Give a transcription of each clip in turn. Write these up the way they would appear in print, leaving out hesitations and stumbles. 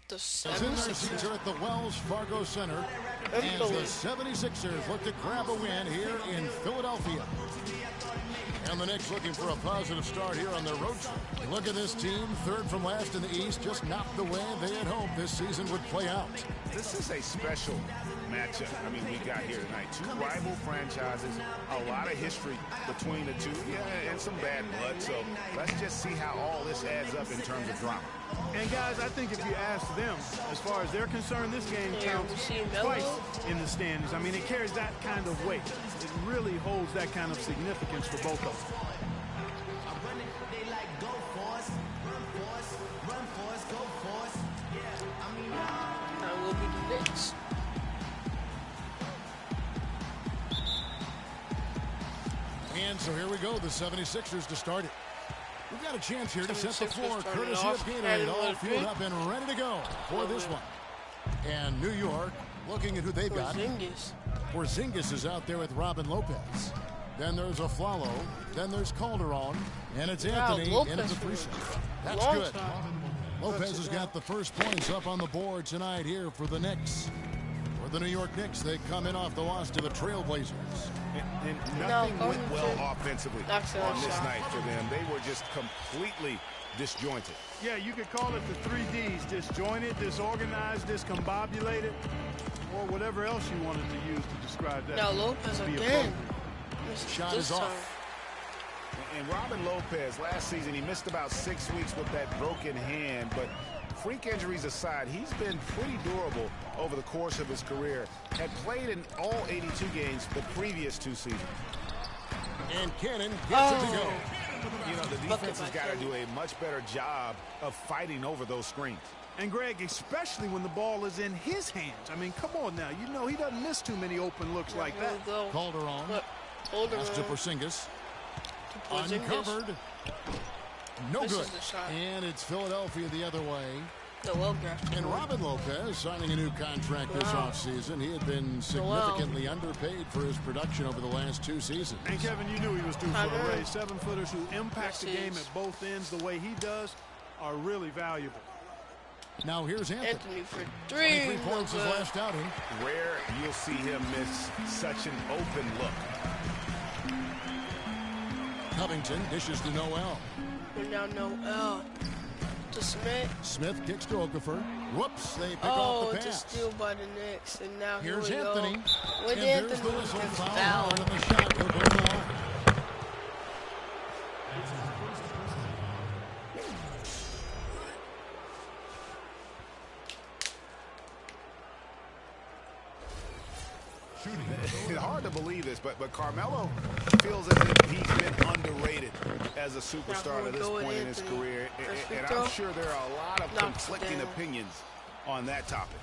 The Seats are at the Wells Fargo Center as the 76ers look to grab a win here in Philadelphia. And the Knicks looking for a positive start here on their road trip. Look at this team, third from last in the East, just not the way they had hoped this season would play out. This is a special matchup. I mean, we got here tonight. Two rival franchises, a lot of history between the two, and some bad blood. So let's just see how all this adds up in terms of drama. And guys, I think if you ask them, as far as they're concerned, this game counts twice in the standings. I mean, it carries that kind of weight. It really holds that kind of significance for both of them. That will be the Knicks. And so here we go, the 76ers to start it. We've got a chance here to set the floor, courtesy of Gatorade, all fueled up and ready to go for this one. And New York, looking at who they've got. Porzingis is out there with Robin Lopez. Then there's Aflalo. Then there's Calderon. And it's Anthony, and it's a free shot. That's good. Lopez has got the first points up on the board tonight here for the Knicks. For the New York Knicks, they come in off the loss to the Trailblazers. And nothing went well offensively on this night for them. They were just completely disjointed. Yeah, you could call it the 3 Ds: disjointed, disorganized, discombobulated, or whatever else you wanted to use to describe that. Now Lopez again. Shot is off. And Robin Lopez, last season, he missed about 6 weeks with that broken hand, but freak injuries aside, he's been pretty durable over the course of his career. Had played in all 82 games the previous 2 seasons. And Cannon gets it to go. You know, the defense has got to do a much better job of fighting over those screens. And Greg, especially when the ball is in his hands. I mean, come on now. You know he doesn't miss too many open looks like that. Calderon. Pass to Porzingis. Uncovered. No good. And it's Philadelphia the other way. And Robin Lopez signing a new contract this offseason. He had been significantly underpaid for his production over the last 2 seasons. And Kevin, you knew he was due for a raise. 7-footers who impact the game at both ends the way he does are really valuable. Now here's Anthony for 23 points his last outing. Rare you'll see him miss such an open look. Covington dishes to Noel. Now Noel to Smith. Smith kicks to Okafor. Whoops, they pick off the pass. It's a steal by the Knicks. And now here's here we Anthony. Go. And there's the whistle. Foul and the shot will go to the line. It's hard to believe this, but Carmelo feels as if he's been underrated as a superstar at this point in his career. And I'm sure there are a lot of conflicting opinions on that topic.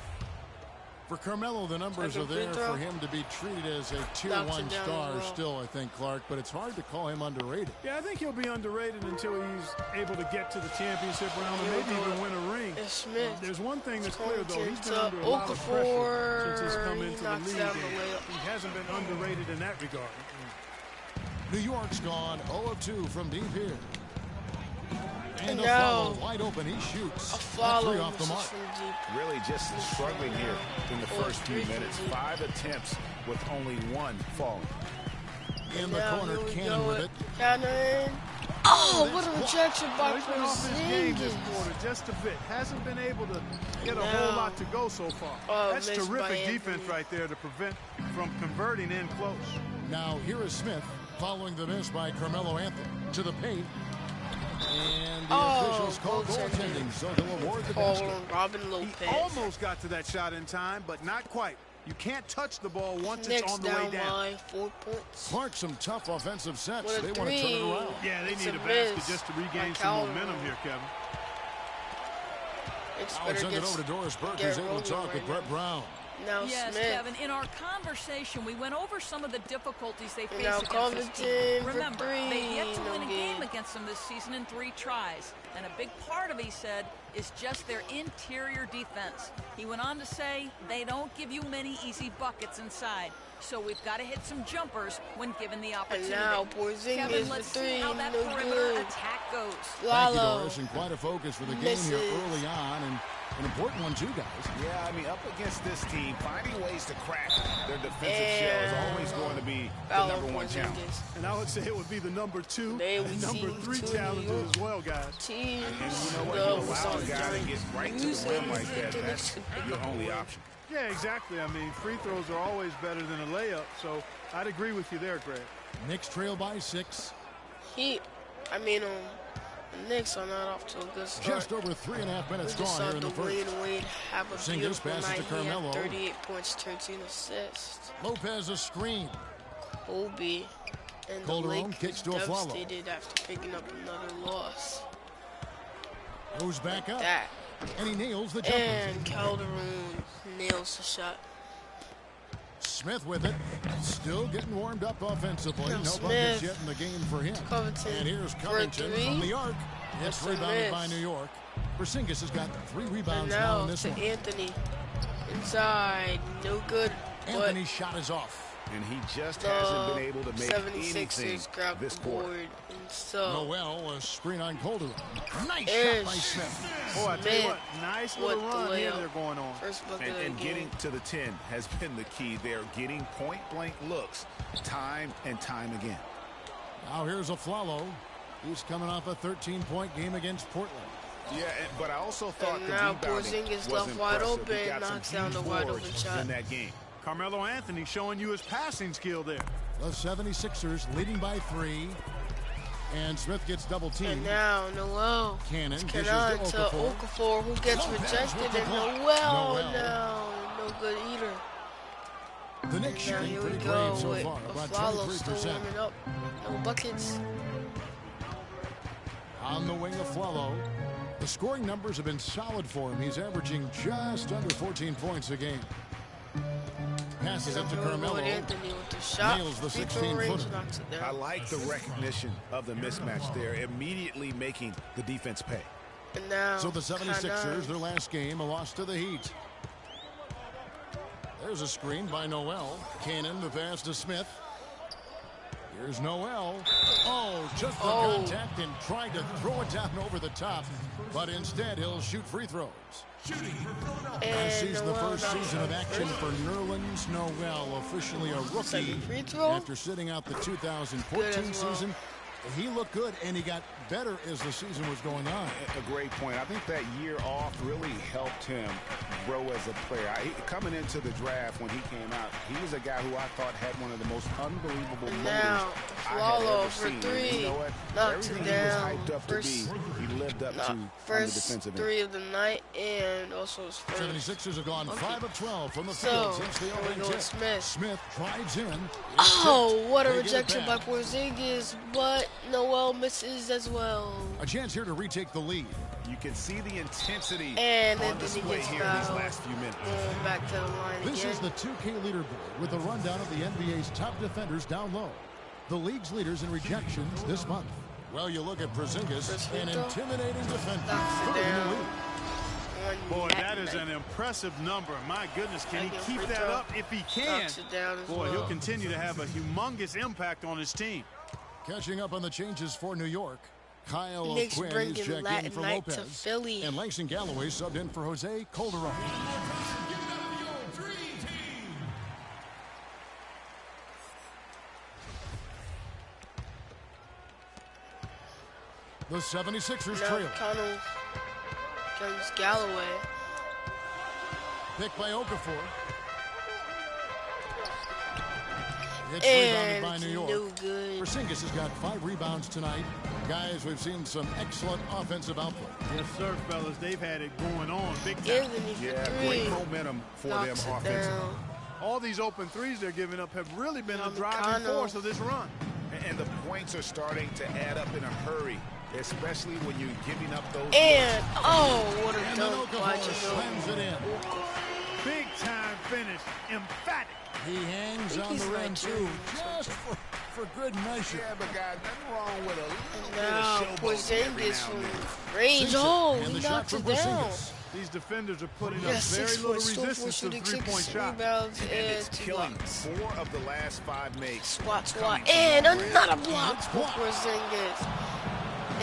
For Carmelo, the numbers are there for him to be treated as a tier 1 star still, I think, Clark, but it's hard to call him underrated. Yeah, I think he'll be underrated until he's able to get to the championship round and maybe even win a ring. There's one thing that's clear, though. He's been under a lot of pressure since he's come into the league. He hasn't been underrated in that regard. New York's gone 0 of 2 from deep here. And Aflalo wide open, he shoots. That's 3 off the mark. Really just struggling here in the first few minutes. 5 attempts with only 1 falling. In the corner, Cannon with it. Cannon. Oh, what a rejection by Porzingis. Just a bit. Hasn't been able to get a whole lot to go so far. That's terrific defense right there to prevent from converting in close. Now here is Smith following the miss by Carmelo Anthony to the paint. And the officials call goaltending, so they'll award the basket. Robin Lopez. He almost got to that shot in time, but not quite. You can't touch the ball once it's on the way down. 4 points. Clark, some tough offensive sets. They want to turn it around. Yeah, they need a basket just to regain some momentum here, Kevin. I'll send it over to Doris Burke, who's able to talk with Brett Brown. Now yes, Smith. Kevin, in our conversation, we went over some of the difficulties they face now against this team. Remember, they yet to win a game against them this season in 3 tries. And a big part of it, he said, is just their interior defense. He went on to say, they don't give you many easy buckets inside. So we've got to hit some jumpers when given the opportunity. And now Porzingis Kevin, let's see how that perimeter attack goes. Thank you, Doris, and quite a focus for the game here early on. And An important one, too, guys. Yeah, I mean, up against this team, finding ways to crack their defensive shell is always going to be the #1 challenge. And I would say it would be the #2 and #3 challenges as well, guys. And you know what? You allow a guy to get right to the rim like that. That's your only option. Yeah, exactly. I mean, free throws are always better than a layup, so I'd agree with you there, Greg. Knicks trail by 6. The Knicks are not off to a good start. Just over 3.5 minutes gone here in the first. Wade have a beautiful passes night. to Carmelo. 38 points, 13 assists. Lopez a screen. Kobe and the Calderon Lakers kicks to a Flalo. devastated after picking up another loss. Goes back up. That. And he nails the jumper. And Calderon nails the shot. Smith with it. Still getting warmed up offensively. Now No Smith. buckets yet in the game for him. Covington And here's for Covington three. from the arc. It's That's a rebounded miss. by New York. Porzingis has got 3 And rebounds now now in this to one. Anthony. Inside. No good. Anthony's shot is off. And he just hasn't been able to make 76ers anything grabbed this the quarter. board. And so, Noel, a screen on Calderon. Nice Ish. shot by Smith. Oh, I tell you what, Smith nice with little the run here layup. they're going on. First bucket of the And game. getting to the 10 has been the key. They're getting point-blank looks time and time again. Now here's a Flalo. He's coming off a 13-point game against Portland. Yeah, but I also thought And the now rebounding Porzingis was left wide impressive. He open, got some knocks down the huge wide open boards shot. in that game. Carmelo Anthony showing you his passing skill there. The 76ers leading by 3. And Smith gets double And teamed. now Noel. Cannon dishes Cannon to to Okafor. Okafor, who gets Lopez rejected. with the And block. Noel Noel. now. No good either. The Knicks And now shooting here we pretty go brave so with far, about Flalo still 23%. warming up. No buckets. On the wing of Flalo. The scoring numbers have been solid for him. He's averaging just under 14 points a game. Passes it to Carmelo. Anthony with the shot. Nails the Free throw 16-footer. range, knocks it down. I like the recognition of the mismatch there, immediately making the defense pay. And now, So the 76ers, Cannon. their last game, a loss to the Heat. There's a screen by Noel. Cannon, the pass to Smith. Here's Noel. Oh, just the contact and tried to throw it down over the top. But instead, he'll shoot free throws. This And is the Noel first knocks season down of the action first for Nerlens Noel, officially a rookie second free throw. after sitting out the 2014 Good as well. season. He looked good, and he got better as the season was going on. A great point. I think that year off really helped him grow as a player. Coming into the draft when he came out, he was a guy who I thought had one of the most unbelievable And motors now, I had Flalo ever for seen. three. And you know what? Knocks it Everything down. he was hyped up to be, he lived up to on the First defensive end. 3 of the night, and also his first. 76ers have gone 5 of 12 from the So, field since the here we opening go tip. with Smith. Smith drives in. Oh, what a They get it rejection by back. Porzingis, but Noel misses as well. A chance here to retake the lead. You can see the intensity And on Anthony display gets here in these fouled. last few minutes. Going back to the line This again. is the 2K leaderboard with a rundown of the NBA's top defenders down low. The league's leaders in rejections this month. Well, you look at Porzingis, an intimidating defender. Knocks it Third in the down. league. Boy, that is an impressive number. My goodness, can he keep that up? If he can, Knocks it down as boy, well. he'll continue to have a humongous impact on his team. Catching up on the changes for New York. Kyle Knicks O'Quinn is bringing checked in Latin for night to Lopez. Philly. And Langston Galloway subbed in for Jose Calderon. The 76ers Now trail. Connell comes Galloway. Picked by Okafor. It's And rebounded by New York. no good. Porzingis has got 5 rebounds tonight. Guys, we've seen some excellent offensive output. Yes, sir, fellas. They've had it going on big time. Anthony for Yeah, 3. great momentum for them Knocks it offensively. down. All these open threes they're giving up have really been the Now driving McConnell. force of this run. And the points are starting to add up in a hurry, especially when you're giving up those. And, oh, what a And then dunk by Okafor slams it in. Big time finish, emphatic. He hangs think on he's the rim, too, Nigerian. just for good measure. Yeah, but guys, nothing wrong with a little bit Now of showboating every Porzingis now and then. from range. Sinks it, Oh, and he the shot knocks from it down. Porzingis. These defenders are putting Yeah, up very 6 little points, still resistance to shooting, three-point 6 shot. rebounds, And and it's 2 killing blocks. 4 of the last 5 makes. Swat, coming from and the rim. another block It's for blocked. Porzingis.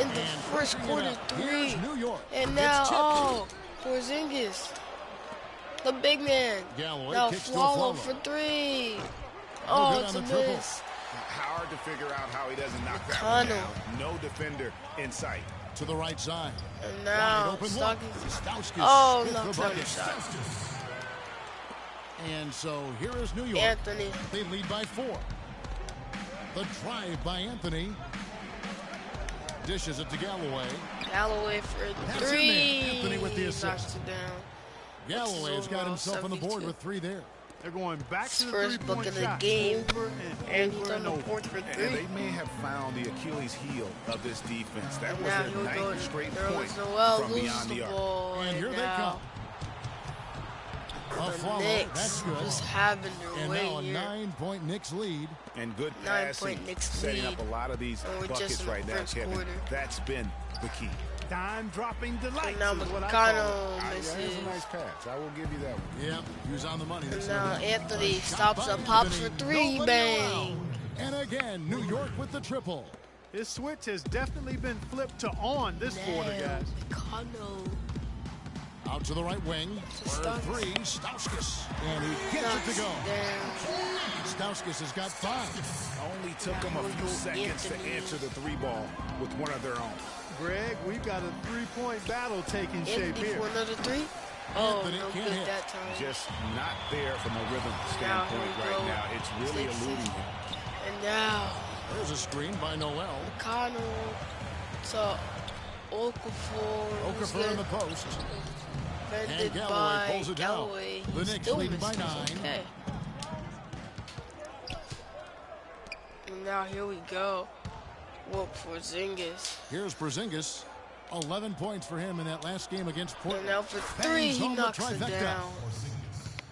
In the And first pushing it quarter, up. 3. Here's New York. And It's now, tipped. oh, Porzingis. The big man. Galloway Now kicks to Flalo Flalo. for three. Oh, Oh, good it's on a the triple. miss. Hard to figure out how he doesn't knock that one down. No defender in sight. To the right side. And Wide now open look. Stockings. Stauskas Oh, with knocks the down bucket. the shot. And so here is New York. Anthony. They lead by 4. The drive by Anthony. Dishes it to Galloway. Galloway for That's in three. there. Anthony with the assist. Knocks it down. Galloway has got himself on the board 72. with 3 there. They're going back to the First book three-point of the shot. game. Over And over he's on the over. fourth for And three. they may have found the Achilles heel of this defense. That was Now their he'll go 9th straight there point was Noel from loses beyond the the arc. ball. And here they now come. A the follow. Knicks That's good. just having their And way now a here. 9-point Knicks lead. And good 9-point passing, Knicks setting lead. up a lot of these And we're just buckets in the right now, first Kevin. quarter. That's been the key. Dime-dropping delight. And now is what I call it. McConnell Yeah, misses. that's a nice pass. I will give you that one. Yep, he was on the money. And now Anthony Shot stops by up, pops Anthony. for three, Nobody bang. around. And again, New York with the triple. His switch has definitely been flipped to on this quarter, guys. McConnell. Out to the right wing. For Stauskas. 3, Stauskas. And he gets Knocks it to go. down. Stauskas has got 5. Only took them a few seconds to answer the 3 ball with one of their own. Greg, we've got a three-point battle taking shape Anthony here. for another 3. Oh, Anthony no can't good hit. that time. Just not there from a rhythm Now standpoint here we right go. now. It's really Six. eluding him. And now There's a screen by Noel. McConnell to Okafor. Okafor in the post. Defended And Galloway by pulls it down. Galloway. The Knicks Still lead by misses. 9. Okay. And now here we go. Whoop for Porzingis. Here's Porzingis. 11 points for him in that last game against And Portland. now for 3, Bangs he home the knocks it trifecta. down.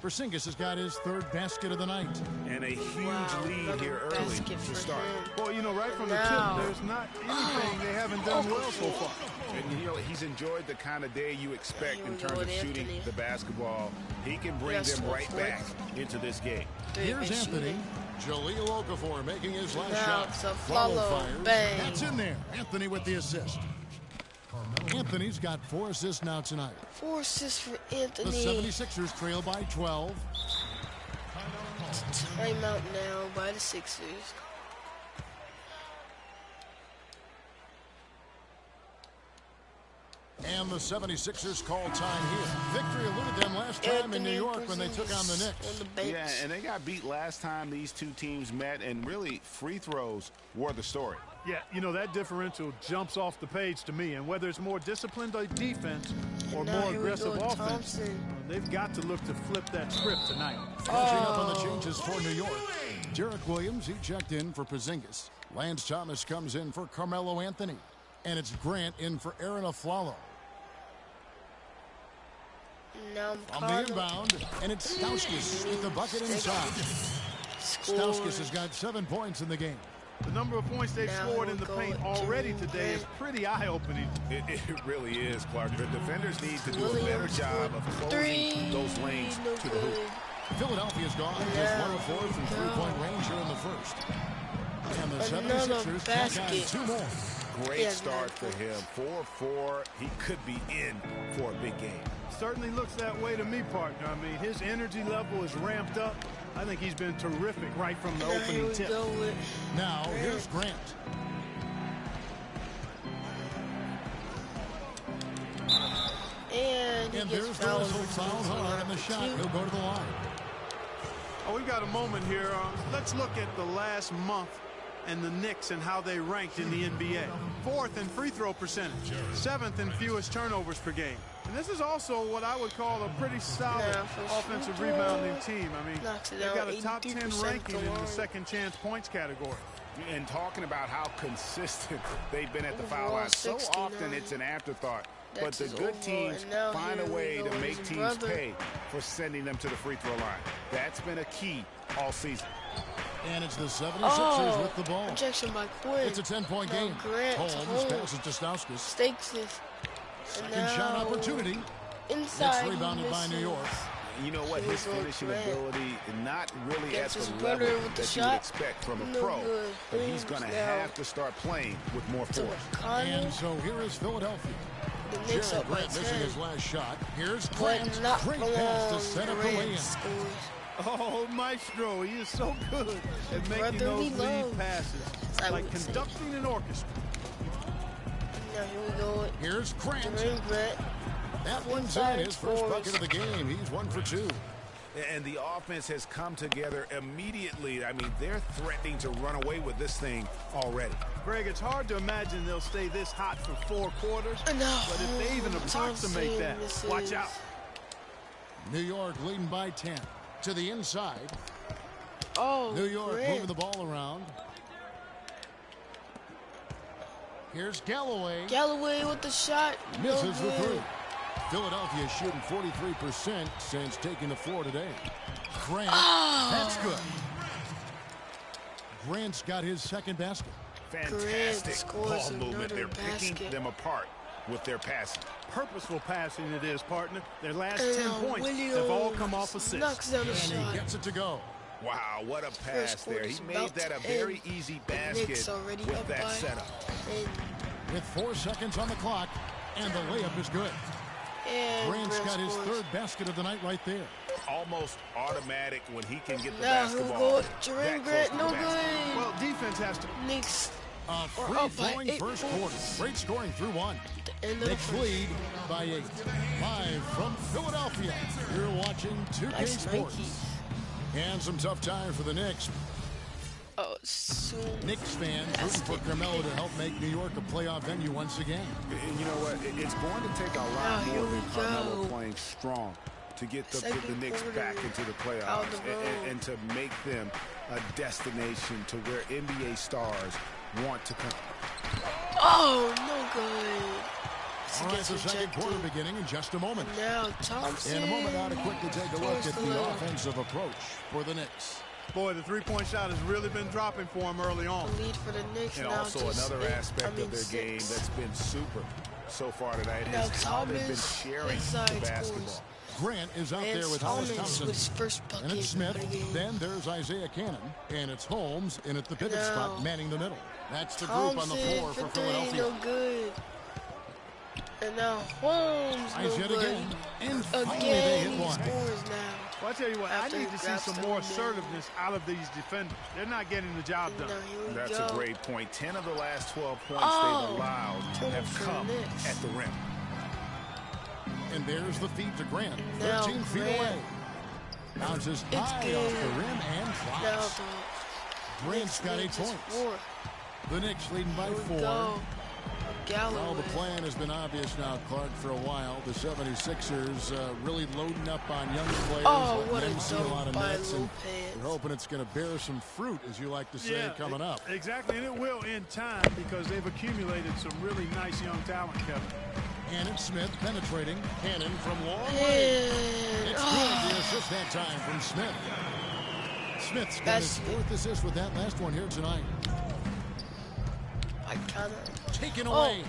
Porzingis has got his 3rd basket of the night. And a huge Wow, lead another here early basket to for start. him. Well, you know, right from the Now. tip, there's not anything they haven't done well so far. And you know, he's enjoyed the kind of day you expect Here in we go terms of with shooting Anthony. the basketball. He can bring Yes, them right fourth. back into this game. Here's Big Anthony. shooting. Jaleel Okafor making his last Now shot. it's a Flalo follow. fires. Bang. That's in there. Anthony with the assist. Anthony's got 4 assists now tonight. 4 assists for The Anthony. 76ers trail by 12. Timeout now by the Sixers. And the 76ers call time here. Victory eluded them last time in New York when they took on the Knicks. On the bench. Yeah, and they got beat last time these two teams met, and really free throws were the story. Yeah, you know, that differential jumps off the page to me. And whether it's more disciplined defense or Now more here we aggressive go, offense, Thompson. they've got to look to flip that script tonight. Catching up on the changes for New York. Derek Williams, he checked in for Porzingis. Lance Thomas comes in for Carmelo Anthony. And it's Grant in for Aaron Aflalo. Now On the inbound, and it's Stauskas with the bucket inside. Stauskas has got 7 points in the game. The number of points they've Now scored in the we'll paint go already to today is pretty eye-opening. It really is, Clark. The defenders need to do a better Williams job of for closing 3. those lanes No to the hoop. good. Philadelphia's gone just Now 1 of 4 from we go. three-point range here in the first. And the Another 76ers tack on basket. 2 more. Great Yeah, start for man. him. 4-4. He could be in for a big game. Certainly looks that way to me, partner. I mean, his energy level is ramped up. I think he's been terrific right from the Now here opening we tip. go with Now, here's Grant. and he And gets there's the fouled. whistle, fouled hard on the shot. He'll go to the line. Oh, we've got a moment here. Let's look at the last month and the Knicks and how they ranked in the NBA. 4th in free throw percentage, 7th in fewest turnovers per game. And this is also what I would call a pretty solid Now for offensive free throw. rebounding team. I mean, Knocks it they've got down, a top 10 83% ranking in the line. second chance points category. And talking about how consistent they've been at the foul Overall, line. So 69. often it's an afterthought. But That's the his good overall, teams and now find a here we way go to with make his teams brother. pay for sending them to the free throw line. That's been a key all season. And it's the 76ers Oh, with the ball. objection by Quinn. It's a 10-point Now game. Grant Holmes passes to Stauskas. Stakes this. And Second shot now opportunity. Inside, It's rebounded he by New York. misses. You know what? Here His we go, finishing Grant. ability, not really at Gets the his level brother with the that you would shot. expect from a No pro. good. But he's going to Now have to start playing with more to force. And McConnell. so here is Philadelphia. The Knicks up by Grant 10. missing his last shot. Here's But Grant. not Great for pass to long. set up the Durant lay-in. scores. Oh, Maestro, he is so good at making those lead passes. Like conducting an orchestra. Now here we go. Here's Grant. Grant. That one's in his first bucket of the game. He's 1 for 2. And the offense has come together immediately. I mean, they're threatening to run away with this thing already. Greg, it's hard to imagine they'll stay this hot for 4 quarters. No. But if they even approximate that, watch out. New York leading by 10. To the inside. Oh, New York Grant. moving the ball around. Here's Galloway. Galloway with the shot. Misses no the good. three. Philadelphia shooting 43% since taking the floor today. Grant, that's good. Grant's got his second basket. Fantastic scores ball movement. They're another picking basket. them apart with their passing. Purposeful passing it is, partner. Their last And 10 points have all come off assists. knocks down the And shot. he gets it to go. Wow, what a pass First there. quarter's He made about that a to very end. easy The Knicks basket already with up that by setup. With 4 seconds on the clock, and the layup is good. And Grant's got his scores. third basket of the night right there. Almost automatic when he can get the Now he'll basketball. go. Jermaine that Grant, close to no the basket. good. Well, defense has to. Knicks A up by free-flowing 8 first points. quarter. Great scoring through 1. End of the Knicks first. lead by 8. Live from Philadelphia, you're watching 2K Nice Sports. Nikes. And some tough time for the Knicks. Oh, soon. Knicks fans rooting for Carmelo to help make New York a playoff venue once again. And you know what? It's going to take a Now, lot here more we than Carmelo go. playing strong to get the Second Knicks quarter back into the out playoffs the road. and to make them a destination to where NBA stars want to come. Oh, no good. All right, the second quarter beginning in just a moment. Now Thompson. In a moment now to quickly take a look Towards at the the left. offensive approach for the Knicks. Boy, the three-point shot has really been dropping for him early on. The lead for the Knicks And now. also just another eight- aspect of their game 6. that's been super so far tonight Now is how they've been Thomas sharing inside the scores. basketball. Grant is out And there with Hollis Thomas Thompson. with his first bucket And it's Smith. of the game. Then there's Isaiah Cannon. And it's Holmes in at the pivot Now, spot, manning the middle. That's the group Thompson on the floor for for three, Philadelphia. no good. And now Holmes, no Eyes yet good. again. And finally they Again, hit he one. scores now. Well, I tell you what, I After need he to see grabs some the more rebound. assertiveness out of these defenders. They're not getting the job done. Now here we That's go. a great point. 10 of the last 12 points Oh, they've allowed turn have for come Knicks. at the rim. And there's the feed to Grant. Now 13 feet Grant. away. Bounces It's high good. off the rim and Now drops. the Grant's got 8 Knicks lead just points. 4. The Knicks leading by Here we 4. go. Well, Galloway. the plan has been obvious now, Clark, for a while. The 76ers really loading up on young players. Oh, letting what a them see a lot of dunk by nets, and Lopez. we're hoping it's going to bear some fruit, as you like to say, coming up. Exactly, and it will in time because they've accumulated some really nice young talent, Kevin. And it's Smith penetrating. Cannon from long range. And, It's good. The assist that time from Smith. Smith's got his That's- 4th assist with that last one here tonight. I kind of. Taken away.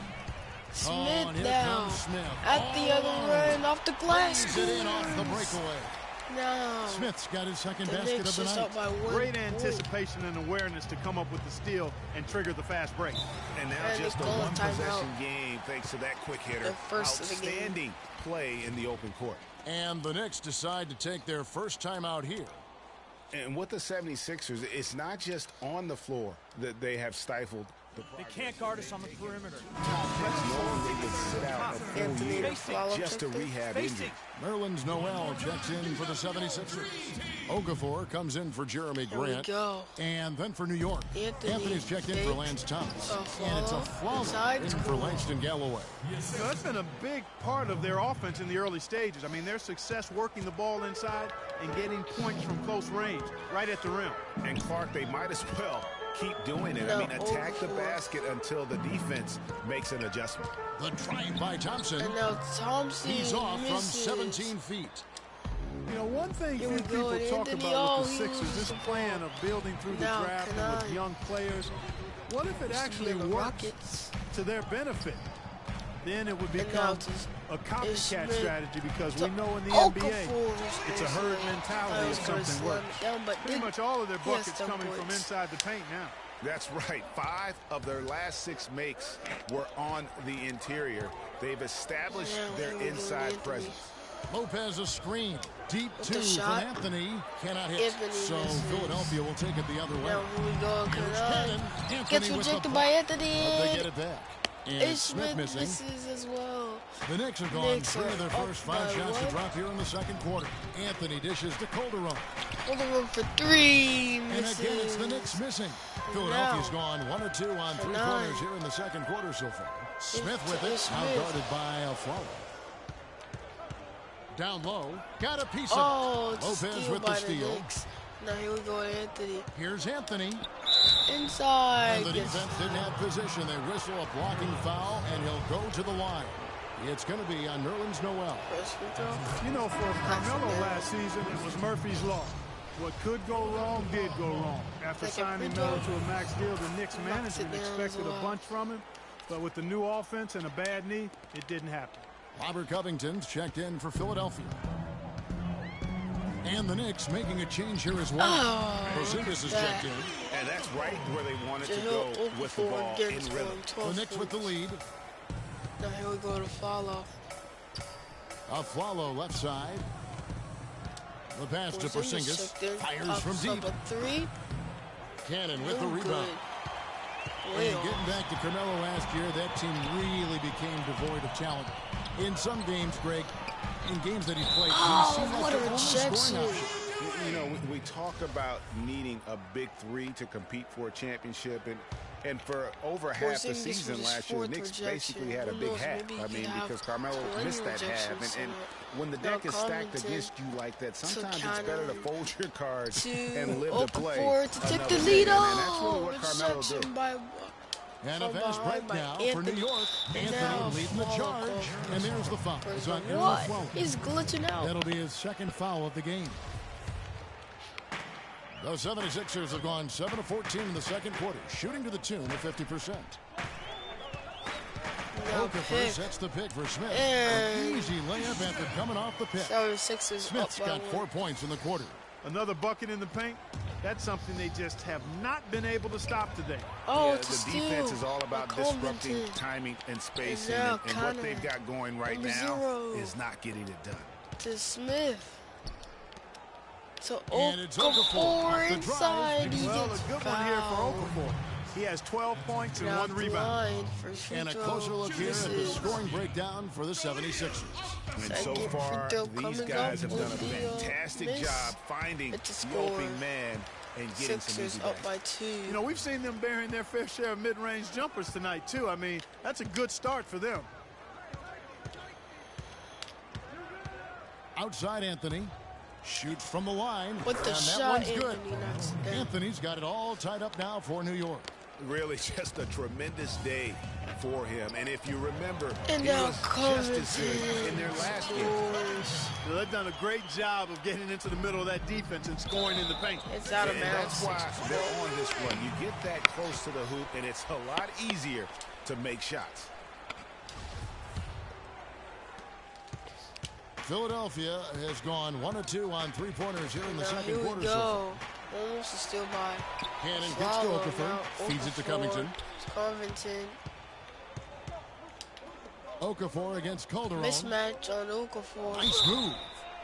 Smith and here now. comes Smith. At the other end, off the glass. Lays it in off the breakaway. No. Smith's got his second The basket Knicks of the just night. up by 1 Great point. anticipation and awareness to come up with the steal and trigger the fast break. And now And just a they call a one-possession timeout. game thanks to that quick hitter. The first of the game. Outstanding play in the open court. And the Knicks decide to take their first time out here. And with the 76ers, it's not just on the floor that they have stifled the They can't guard us on the perimeter. knowing they would sit out a full Anthony year Flalo just to checked in. rehab injury. Merlin's Noel checks in for the 76ers. Okafor comes in for Jeremy Here we Grant. go. And then for New York, Anthony Anthony's checked in for faked. Lance Thomas. A And it's a Flalo Flalo inside in for score. Langston Galloway. You know, that's been a big part of their offense in the early stages. I mean, their success working the ball inside and getting points from close range, right at the rim. And Clark, they might as well keep doing it. I mean, attack the basket until the defense makes an adjustment. The drive by Thompson. And now Thompson He's off from misses. 17 feet. You know, one thing Here few we go, people and talk Anthony, about oh, with the he Sixers, loses this the plan ball. of building through the Now, draft and with Kanai. young players. What if it actually the works Rockets. to their benefit? Then it would And become now it's a copycat Smith strategy because we to know in the Okafor NBA who it's a scores herd it. mentality That if was gonna something slam works. it down, but Pretty didn't. much all of their He has buckets 10 coming from points. inside the paint now. That's right. 5 of their last 6 makes were on the interior. They've established their inside presence. Lopez a screen. Deep 2 from Anthony. Cannot hit. So Philadelphia will take it the other way. Now here we go. Cannon. Gets rejected by Anthony. They get it back. And Smith missing. Misses as well. The Knicks have gone 3 of their first 5 shots to drop here in the second quarter. Anthony dishes to Calderon. Calderon for 3. And Misses. again, it's the Knicks missing. Philadelphia's gone 1 of 2 on 3-pointers here in the second quarter so far. Smith with it. Out guarded by Aflalo. Down low. Got a piece of it. Lopez with the steal. Now here we go, Anthony. Here's Anthony. Inside. And the defense didn't have position. They whistle a blocking foul, and he'll go to the line. It's going to be on Nerlens Noel. You know, for Carmelo last season, it was Murphy's Law. What could go wrong did go wrong. After signing Melo to a max deal, the Knicks management expected a bunch from him. But with the new offense and a bad knee, it didn't happen. Robert Covington's checked in for Philadelphia. And the Knicks making a change here as well. Porzingis is checked in. And that's right where they wanted to go with the ball in rhythm. The Knicks with the lead. Now here we go to follow. Aflalo left side. The pass to Porzingis. Fires from deep. 3. Cannon with the rebound. And getting back to Carmelo last year, that team really became devoid of talent. In some games, Greg, in games that he played, he seemed like the only scoring option. You know, we talk about needing a big 3 to compete for a championship, and for over half the season last year, the Knicks basically had a big half. I mean, because Carmelo missed that half, and when the deck is stacked against you like that, sometimes it's better to fold your cards and live to play. To take the lead and that's really what Carmelo did. And a fast break now for New York. Anthony leading the charge. And there's the foul. It's on Aflalo. He's glitching out. That'll be his second foul of the game. The 76ers have gone 7 of 14 in the second quarter, shooting to the tune of 50%. Okafor sets the pick for Smith. An easy layup after coming off the pick. 76ers Smith's got 4 points in the quarter. Another bucket in the paint. That's something they just have not been able to stop today. The defense is all about disrupting timing and spacing, and what they've got going right now is not getting it done. To Smith. So Okafor inside. Well, a good one here for Okafor. He has 12 points and 1 rebound. And a closer look here at the scoring breakdown for the 76ers. And so far, these guys have done a fantastic job finding the open man and getting some easy up by 2. You know, we've seen them bearing their fair share of mid-range jumpers tonight, too. I mean, that's a good start for them. Outside Anthony. Shoots from the line. With the and shot, that one's good. Anthony's got it all tied up now for New York. Really just a tremendous day for him. And if you remember, and he was just as good in their last game. Well, they've done a great job of getting into the middle of that defense and scoring in the paint. It's out of bounds. That's why they're on this run. You get that close to the hoop, and it's a lot easier to make shots. Philadelphia has gone 1 of 2 on 3-pointers here in the second quarter. Almost a steal by. Cannon gets to Okafor. Feeds it to Covington. Okafor against Calderon. Mismatch on Okafor. Nice move.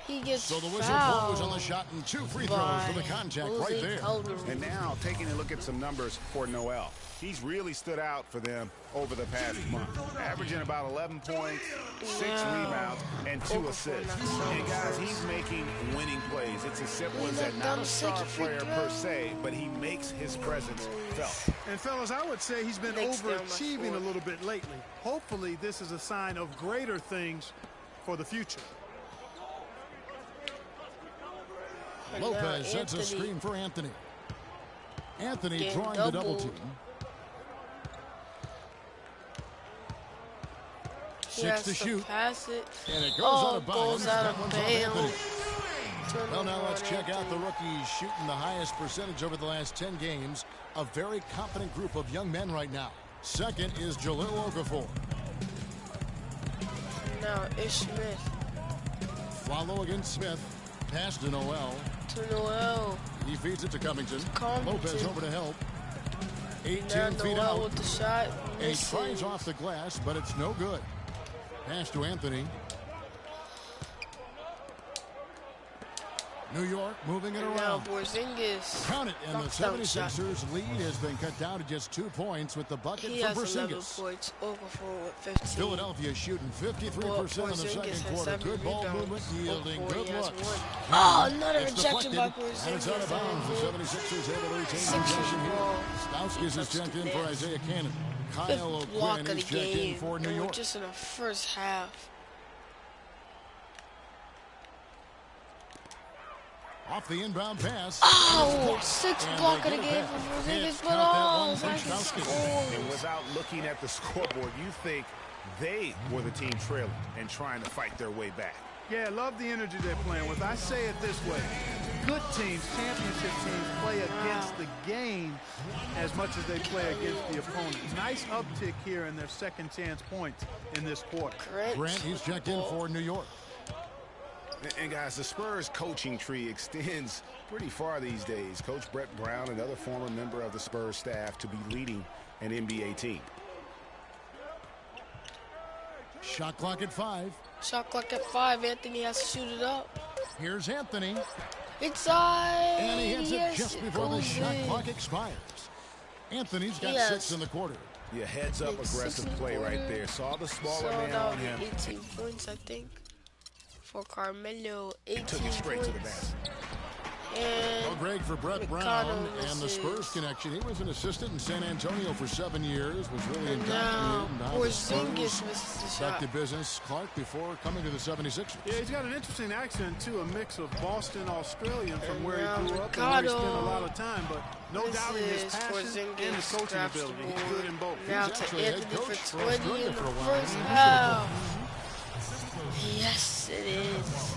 He gets so the whistle blows on the shot and 2 free throws for the contact right there. And now taking a look at some numbers for Noel. He's really stood out for them over the past month, averaging about 11 points, 6 rebounds, and 2 assists. And guys, he's making winning plays. It's as simple as that. Not a star player per se, but he makes his presence felt. And fellas, I would say he's been overachieving a little bit lately. Hopefully, this is a sign of greater things for the future. Lopez sets a screen for Anthony. Anthony drawing the double team. 6 to shoot. Pass it. And it goes out of bounds. Well, now let's check out the rookies shooting the highest percentage over the last 10 games. A very confident group of young men right now. Second is Jahlil Okafor. Now it's Smith. Follow against Smith. Pass to Noel. He feeds it to Covington. Lopez over to help. 18 feet out. With the shot. He tries off the glass, but it's no good. Pass to Anthony. New York moving it around. Now Porzingis. Count it, and the 76ers lead has been cut down to just 2 points with the bucket He from has 11 Porzingis. points, Okafor with 15. Philadelphia shooting 53% in the second quarter. Good ball movement, yielding good looks. Oh, another rejection by Porzingis. And it's out of bounds. The 76ers able to retain possession here. Stauskas is checked in for Isaiah Cannon. Kyle O'Quinn is checked in for New York. Just in the first half. Off the inbound pass. Oh, 6 block of the game for Porzingis, but and without looking at the scoreboard, you think they were the team trailing and trying to fight their way back. Yeah, love the energy they're playing with. I say it this way. Good teams, championship teams, play against the game as much as they play against the opponent. Nice uptick here in their second chance points in this quarter. Grant, he's checked in for New York. And guys, the Spurs coaching tree extends pretty far these days. Coach Brett Brown, another former member of the Spurs staff, to be leading an NBA team. Shot clock at 5. Shot clock at 5. Anthony has to shoot it up. Here's Anthony. Inside. And he hits it just before the shot clock expires. Anthony's got 6 in the quarter. Yeah, heads up aggressive play right there. Saw the smaller man on him. 18 points, I think. For Carmelo, 18 took it straight points. to the basket. And Greg for Brett Brown and the Spurs connection. He was an assistant in San Antonio for 7 years. Was really indoctrinated. Now Porzingis misses the shot. Back to business, Clark, before coming to the 76ers. Yeah, he's got an interesting accent, too. A mix of Boston, Australian from where he grew up and where he spent a lot of time. But no doubt in his passion and his coaching ability. He's good in both. Now to Anthony for 20 in the first half. Yes, it is.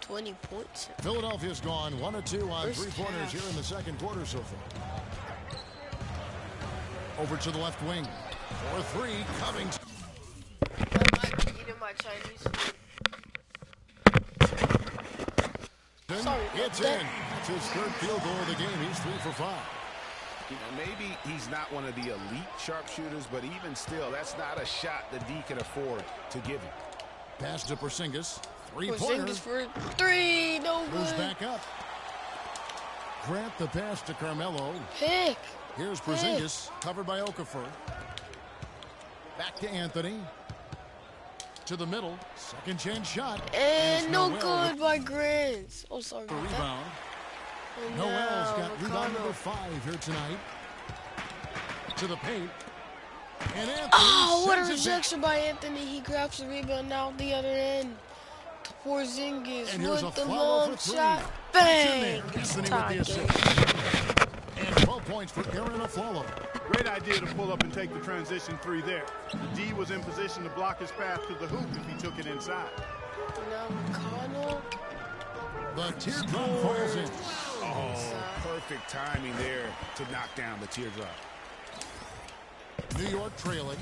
20 points. Philadelphia's gone 1 of 2 on 3-pointers here in the second quarter so far. Over to the left wing. 4-3, Covington. I'm eating my Chinese food. Sorry, it's in. That's his 3rd field goal of the game. He's 3 for 5. You know, maybe he's not one of the elite sharpshooters, but even still, that's not a shot that D can afford to give him. Pass to Porzingis. 3-pointer. Porzingis for 3. No good. Moves back up. Grant the pass to Carmelo. Pick. Here's Porzingis, covered by Okafor. Back to Anthony. To the middle. Second chance shot. And no good by Grant. Oh, sorry. The rebound. Noel's got rebound number 5 here tonight. To the paint. And Anthony what a rejection by Anthony. He grabs the rebound now at the other end. To Porzingis with the long shot. Bang! Anthony with the assist. And 12 points for Aaron Aflalo. Great idea to pull up and take the transition 3 there. D was in position to block his path to the hoop if he took it inside. Now McConnell. The teardrop falls in. Oh, perfect timing there to knock down the teardrop. New York trailing.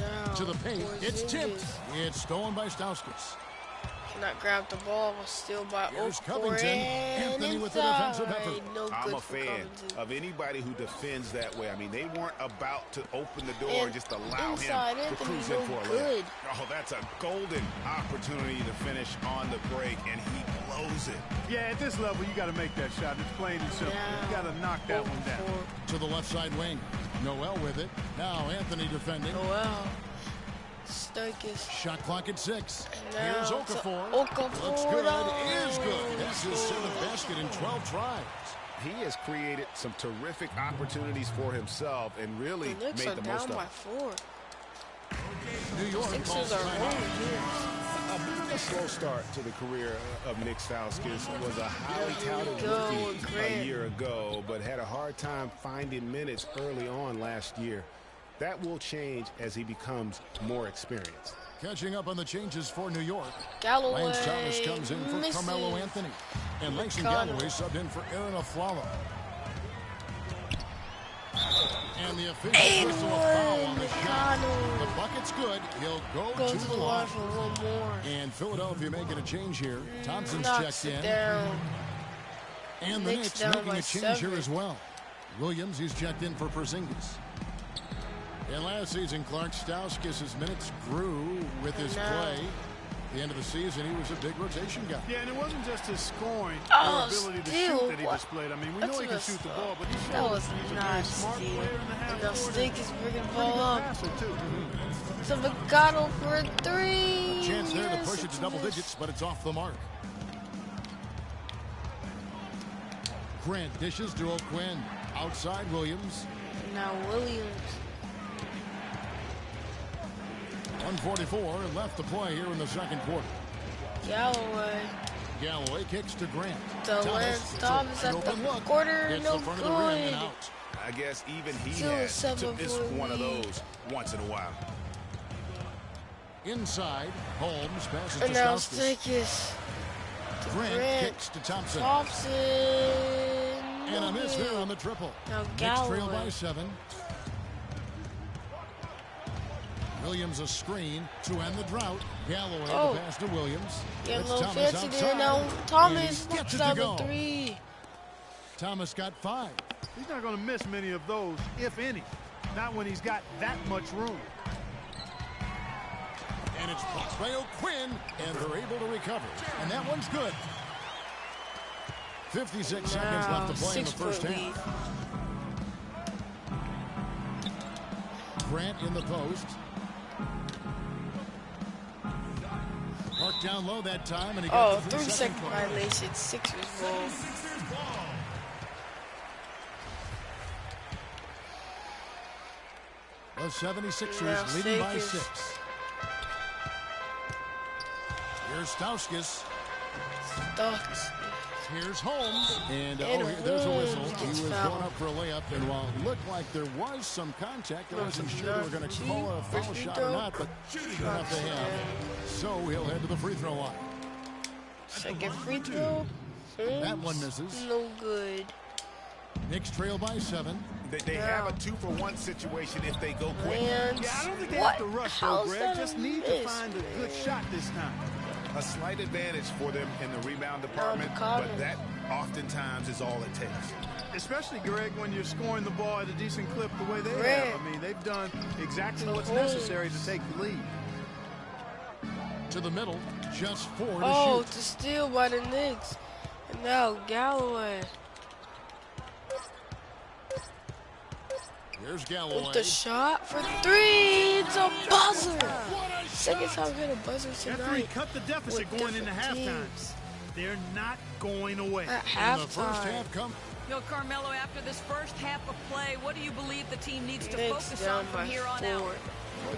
Now to the paint. It's tipped. Porzingis. It's stolen by Stauskas. Cannot grab the ball. Still by Here's Okafor. Covington. Anthony with the defensive effort. No good I'm a for fan Covington. of anybody who defends that way. I mean, they weren't about to open the door and just allow inside him to Anthony, cruise in no for a good. layup. Oh, that's a golden opportunity to finish on the break, and he blows it. Yeah, at this level, you got to make that shot. It's plain and simple. You got to knock that one down. To the left side wing. Noel with it. Now Anthony defending. Noel. Sturkis. Shot clock at 6. Now Here's Okafor. Okafor. Looks good. Is good. That's his 7th basket in 12 tries. He has created some terrific opportunities for himself and really The Knicks made are the most down by of 4. New York Sixers are rolling here. A bit of a slow start to the career of Nick Stauskas. Was a highly touted rookie a year ago, but had a hard time finding minutes early on last year. That will change as he becomes more experienced. Catching up on the changes for New York. Galloway. Lance Thomas comes in for Carmelo Anthony. And Langston Galloway subbed in for Aaron Aflalo. And the official whistle a foul on the shot. The bucket's good. He'll go to the line for one more. And Philadelphia making a change here. Thompson's Knocks checked in. Down. And the Knicks making a change here as well. Williams, he's checked in for Porzingis. And last season, Clark Stauskas' minutes grew with his play. At the end of the season, he was a big rotation guy. Yeah, and it wasn't just his scoring or ability to shoot that he displayed. I mean, we know he can shoot the ball, but he showed he's a very smart player in the half court. Stick is bringing the ball up. So Nba2k for a 3. A chance there to push it to double digits, but it's off the mark. Grant dishes to O'Quinn. Outside Williams. Now Williams. 1:44 left to play here in the second quarter. Galloway kicks to Grant. Thomas at the quarter, no good. I guess even he has to miss one of those once in a while. Inside, Holmes passes to And now Stauskas. Grant kicks to Thompson. And a miss there on the triple. Now Knicks trail by 7. Williams a screen to end the drought. Galloway the pass to Williams. Get a little fancy there now. Thomas gets out the 3. Thomas got 5. He's not going to miss many of those, if any. Not when he's got that much room. And it's blocked by O'Quinn, and they're able to recover. And that one's good. 56 seconds left to play in the first half. Grant in the post. Marked down low that time, and he got the 3-second violation. Sixers ball. The 76ers leading by 6. Here's Stauskas. Here's Holmes. And there's a whistle. He was going up for a layup. And while it looked like there was some contact, I wasn't sure they were going to call a foul shot or not. But sure enough, they have. So he'll head to the free throw line. Second free throw. That one misses. No good. Knicks trail by 7. They have a 2-for-1 situation if they go quick. Yeah, I don't think they have to rush, though, Greg. Just need to find a good shot this time. A slight advantage for them in the rebound department, but that oftentimes is all it takes. Especially, Greg, when you're scoring the ball at a decent clip the way they have. I mean, they've done exactly what's necessary to take the lead. To the middle, just 4 to shoot. Oh, to steal by the Knicks. And now Galloway. Here's Galloway. With the shot for 3. It's a buzzer. Second time hit a buzzer tonight. After he cut the deficit going into halftime, they're not going away. At halftime. The first half come. Yo, Carmelo, after this first half of play, what do you believe the team needs to focus on from here on out? Well,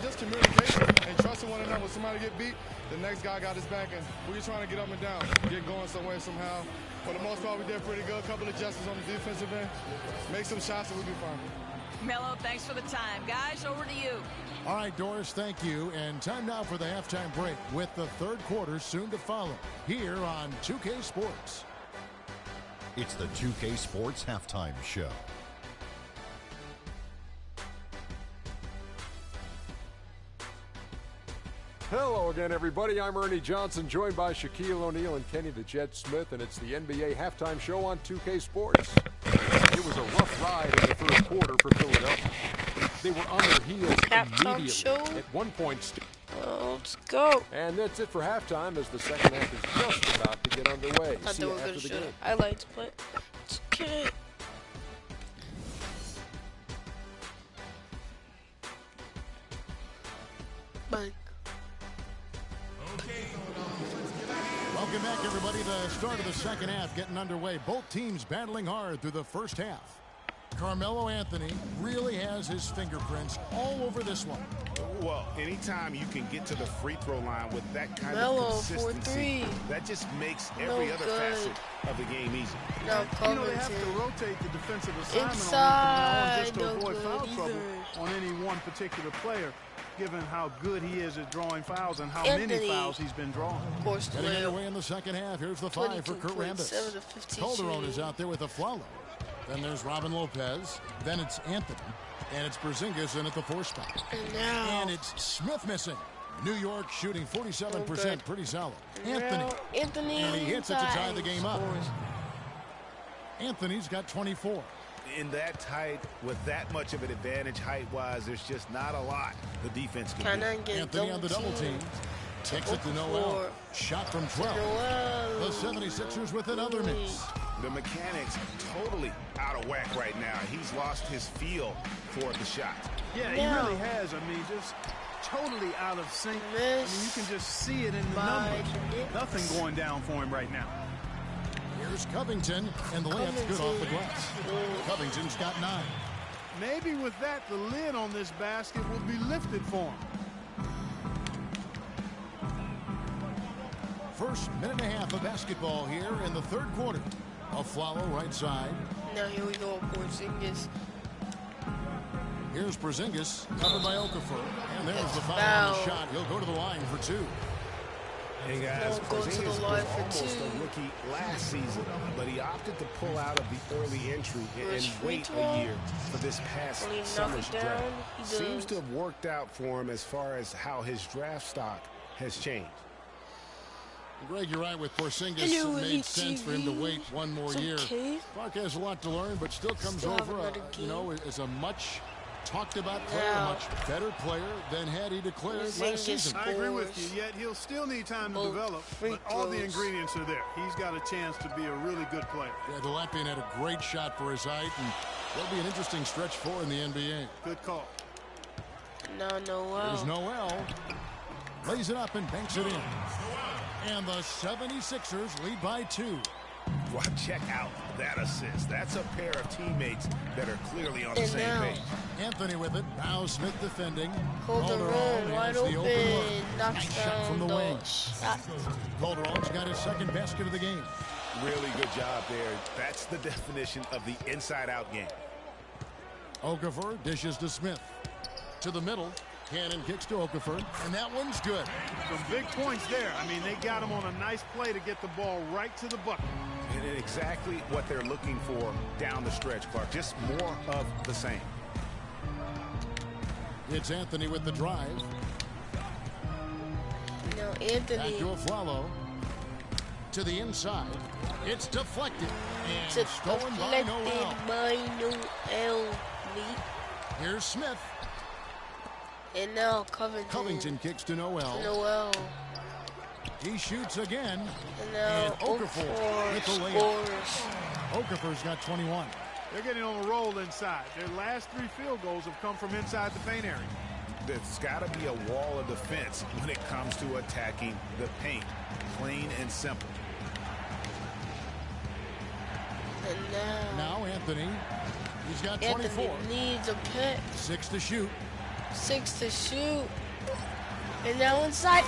just communication and trusting one another. When somebody get beat, the next guy got his back, and we're just trying to get up and down, get going somewhere somehow. For the most part, we did pretty good. A couple of adjustments on the defensive end. Make some shots, and we'll be fine. Melo, thanks for the time. Guys, over to you. All right, Doris, thank you. And time now for the halftime break with the third quarter soon to follow here on 2K Sports. It's the 2K Sports Halftime Show. Hello again, everybody. I'm Ernie Johnson, joined by Shaquille O'Neal and Kenny the Jet Smith, and it's the NBA Halftime Show on 2K Sports. It was a rough ride in the third quarter for Philadelphia. They were on their heels immediately. At one point, let's go. And that's it for halftime as the second half is just about to get underway. See you after the game. I like to play. Let's get it. Bye. Welcome back, everybody. The start of the second half getting underway. Both teams battling hard through the first half. Carmelo Anthony really has his fingerprints all over this one. Well, anytime you can get to the free throw line with that kind of consistency, that just makes every other facet of the game easy. They have to rotate the defensive assignment on just to avoid foul trouble on any one particular player, given how good he is at drawing fouls and how many fouls he's been drawing. Getting underway in the second half. Here's the 5 for Kurt Rambis. Calderon is out there with a Flalo. Then there's Robin Lopez. Then it's Anthony. And it's Porzingis in at the 4 spot. And it's Smith missing. New York shooting 47%, pretty solid. Anthony. And he hits it to tie the game up. Anthony's got 24. In that tight, with that much of an advantage height-wise, there's just not a lot the defense can do. Anthony on the double team. Takes it to Noel. Shot from 12. The 76ers with another miss. The mechanics totally out of whack right now. He's lost his feel for the shot. Yeah, he really has. I mean, just totally out of sync. I mean, you can just see it in the numbers. Nothing going down for him right now. Here's Covington, and the layup's good off the glass. Covington's got 9. Maybe with that, the lid on this basket will be lifted for him. First minute and a half of basketball here in the 3rd quarter. Afflalo right side. Now here we go, Porzingis. Here's Porzingis, covered by Okafor. And there's the foul on the shot. He'll go to the line for 2. Hey guys, Porzingis was almost a rookie last season, but he opted to pull out of the early entry and wait a year for this past summer's draft. Seems to have worked out for him as far as how his draft stock has changed. Greg, you're right with Porzingis. It made sense for him to wait one more year. Clark has a lot to learn, but still comes over, as a much talked about player, a much better player than had he declared last season. I agree with you, yet he'll still need time to develop, but all the ingredients are there. He's got a chance to be a really good player. Yeah, the Latvian had a great shot for his height, and that'll be an interesting stretch for in the NBA. Good call. Now Noel. There's Noel. Lays it up and banks it in. And the 76ers lead by 2. Well, check out that assist. That's a pair of teammates that are clearly on the same page. Anthony with it. Now Smith defending. Calderon wide open. Nice shot from the wing. Calderon's got his 2nd basket of the game. Really good job there. That's the definition of the inside-out game. Okafor dishes to Smith. To the middle. Cannon kicks to Okafor, and that one's good. Some big points there. I mean, they got him on a nice play to get the ball right to the bucket. And exactly what they're looking for down the stretch, Clark. Just more of the same. It's Anthony with the drive. No, Anthony. Back to Afflalo. To the inside. It's deflected. And stolen by Noel. Here's Smith. And now Covington. Covington kicks to Noel. He shoots again. And now Okafor with the layup. Okafor's got 21. They're getting on a roll inside. Their last 3 field goals have come from inside the paint area. There's got to be a wall of defense when it comes to attacking the paint. Plain and simple. And now Anthony. He's got 24. Anthony needs a pick. 6 to shoot. 6 to shoot. And now inside.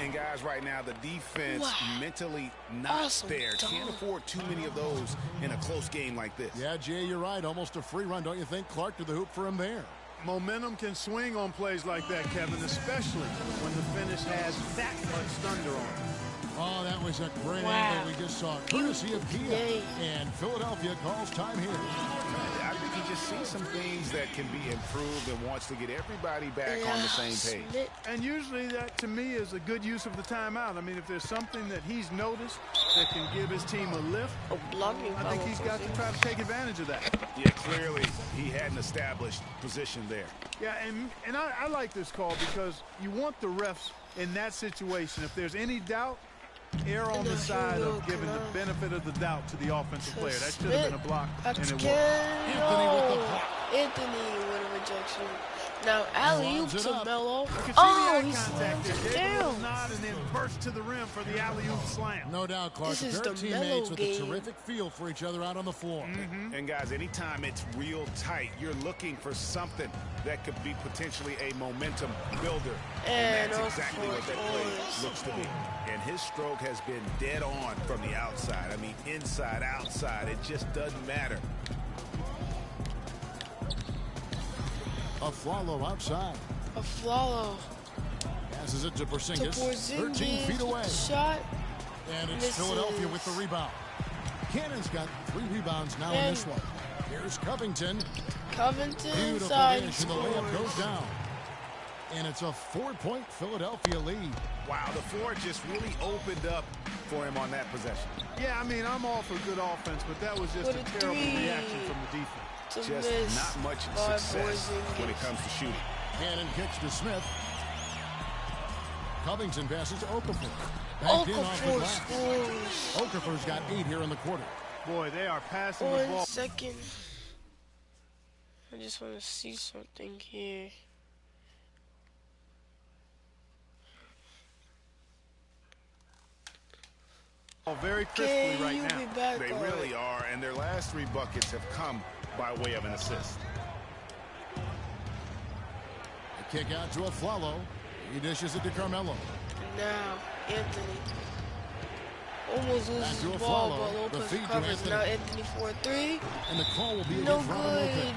And guys, right now the defense mentally not there. Can't afford too many of those in a close game like this. Yeah, Jay, you're right. Almost a free run, don't you think? Clark to the hoop for him there. Momentum can swing on plays like that, Kevin, especially when the finish has that much thunder on it. Oh, that was a great angle we just saw. Courtesy of Kia. And Philadelphia calls time here. I think you just see some things that can be improved and wants to get everybody back on the same page. And usually that, to me, is a good use of the timeout. I mean, if there's something that he's noticed that can give his team a lift, I think he's got to try to take advantage of that. Yeah, clearly he had an established position there. Yeah, and I like this call because you want the refs in that situation. If there's any doubt, err on the side of giving the benefit of the doubt to the offensive player. That should have been a block, and it was. Anthony with a rejection. Now alley-oop to Melo. He's down. Nod and then burst to the rim for the alley-oop slam. No doubt, Clark. This is their the teammates with game. a terrific feel for each other out on the floor. And guys, anytime it's real tight, you're looking for something that could be potentially a momentum builder. And that's exactly what that play looks to be. And his stroke has been dead on from the outside. I mean, inside, outside, it just doesn't matter. Afflalo outside. Afflalo. Passes it to Porzingis. 13 feet away. Shot. And it's Philadelphia with the rebound. Cannon's got 3 rebounds now in this one. Here's Covington. Covington Beautiful dish, and the layup goes down. And it's a 4-point Philadelphia lead. Wow, the floor just really opened up for him on that possession. Yeah, I mean, I'm all for good offense, but that was just a terrible reaction from the defense. Just not much success when it comes to shooting. Cannon kicks to Smith. Covington passes to Okafor. Back in off the glass. Okafor's got 8 here in the quarter. Boy, they are passing the ball. 1 second. I just want to see something here. Very crisply right now. They really are, and their last 3 buckets have come by way of an assist. A kick out to Aflalo. He dishes it to Carmelo. Now, Anthony almost loses the ball, but Lopez covers. Now Anthony for a 3. And the call will be no against good. Robin Lopez.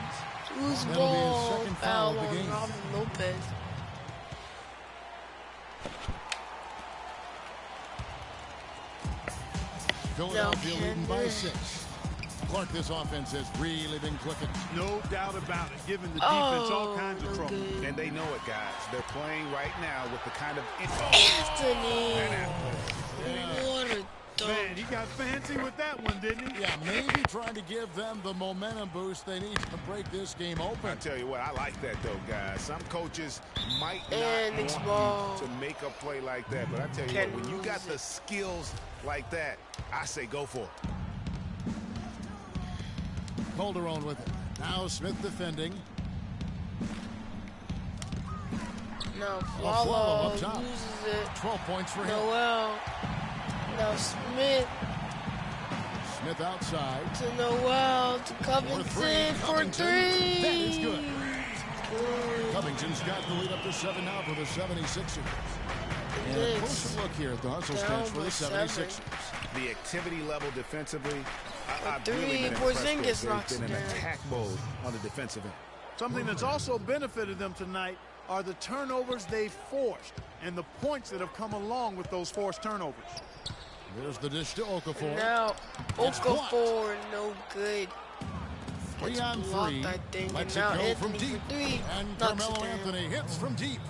Loose That'll ball. be his second foul of the game. Robin Lopez. Philadelphia leading by 6. Clark, this offense has really been clicking. No doubt about it, giving the defense all kinds of trouble. Good. And they know it, guys. They're playing right now with the kind of... Anthony! What a dunk. Man, he got fancy with that one, didn't he? Yeah, maybe trying to give them the momentum boost they need to break this game open. I tell you what, I like that, though, guys. Some coaches might And not want you to make a play like that, but I tell you what, when you got the skills like that, I say go for it. Calderon with it. Now Smith defending. Now Flalo Flalo loses it. 12 points for him. Noel. Now Smith. Smith outside. To Noel. To Covington for 3. That is good. Covington's got the lead up to 7 now for the 76ers. And a closer look here at the hustle stretch for the 76ers. The activity level defensively, I've 3. really been Porzingis knocks in it an down. attack mode on the defensive end. Something that's also benefited them tonight are the turnovers they've forced and the points that have come along with those forced turnovers. There's the dish to Okafor. Now Okafor, no good. 3 on 3. I think. Lets And now it go Anthony from deep. for 3. And Carmelo Anthony hits from deep.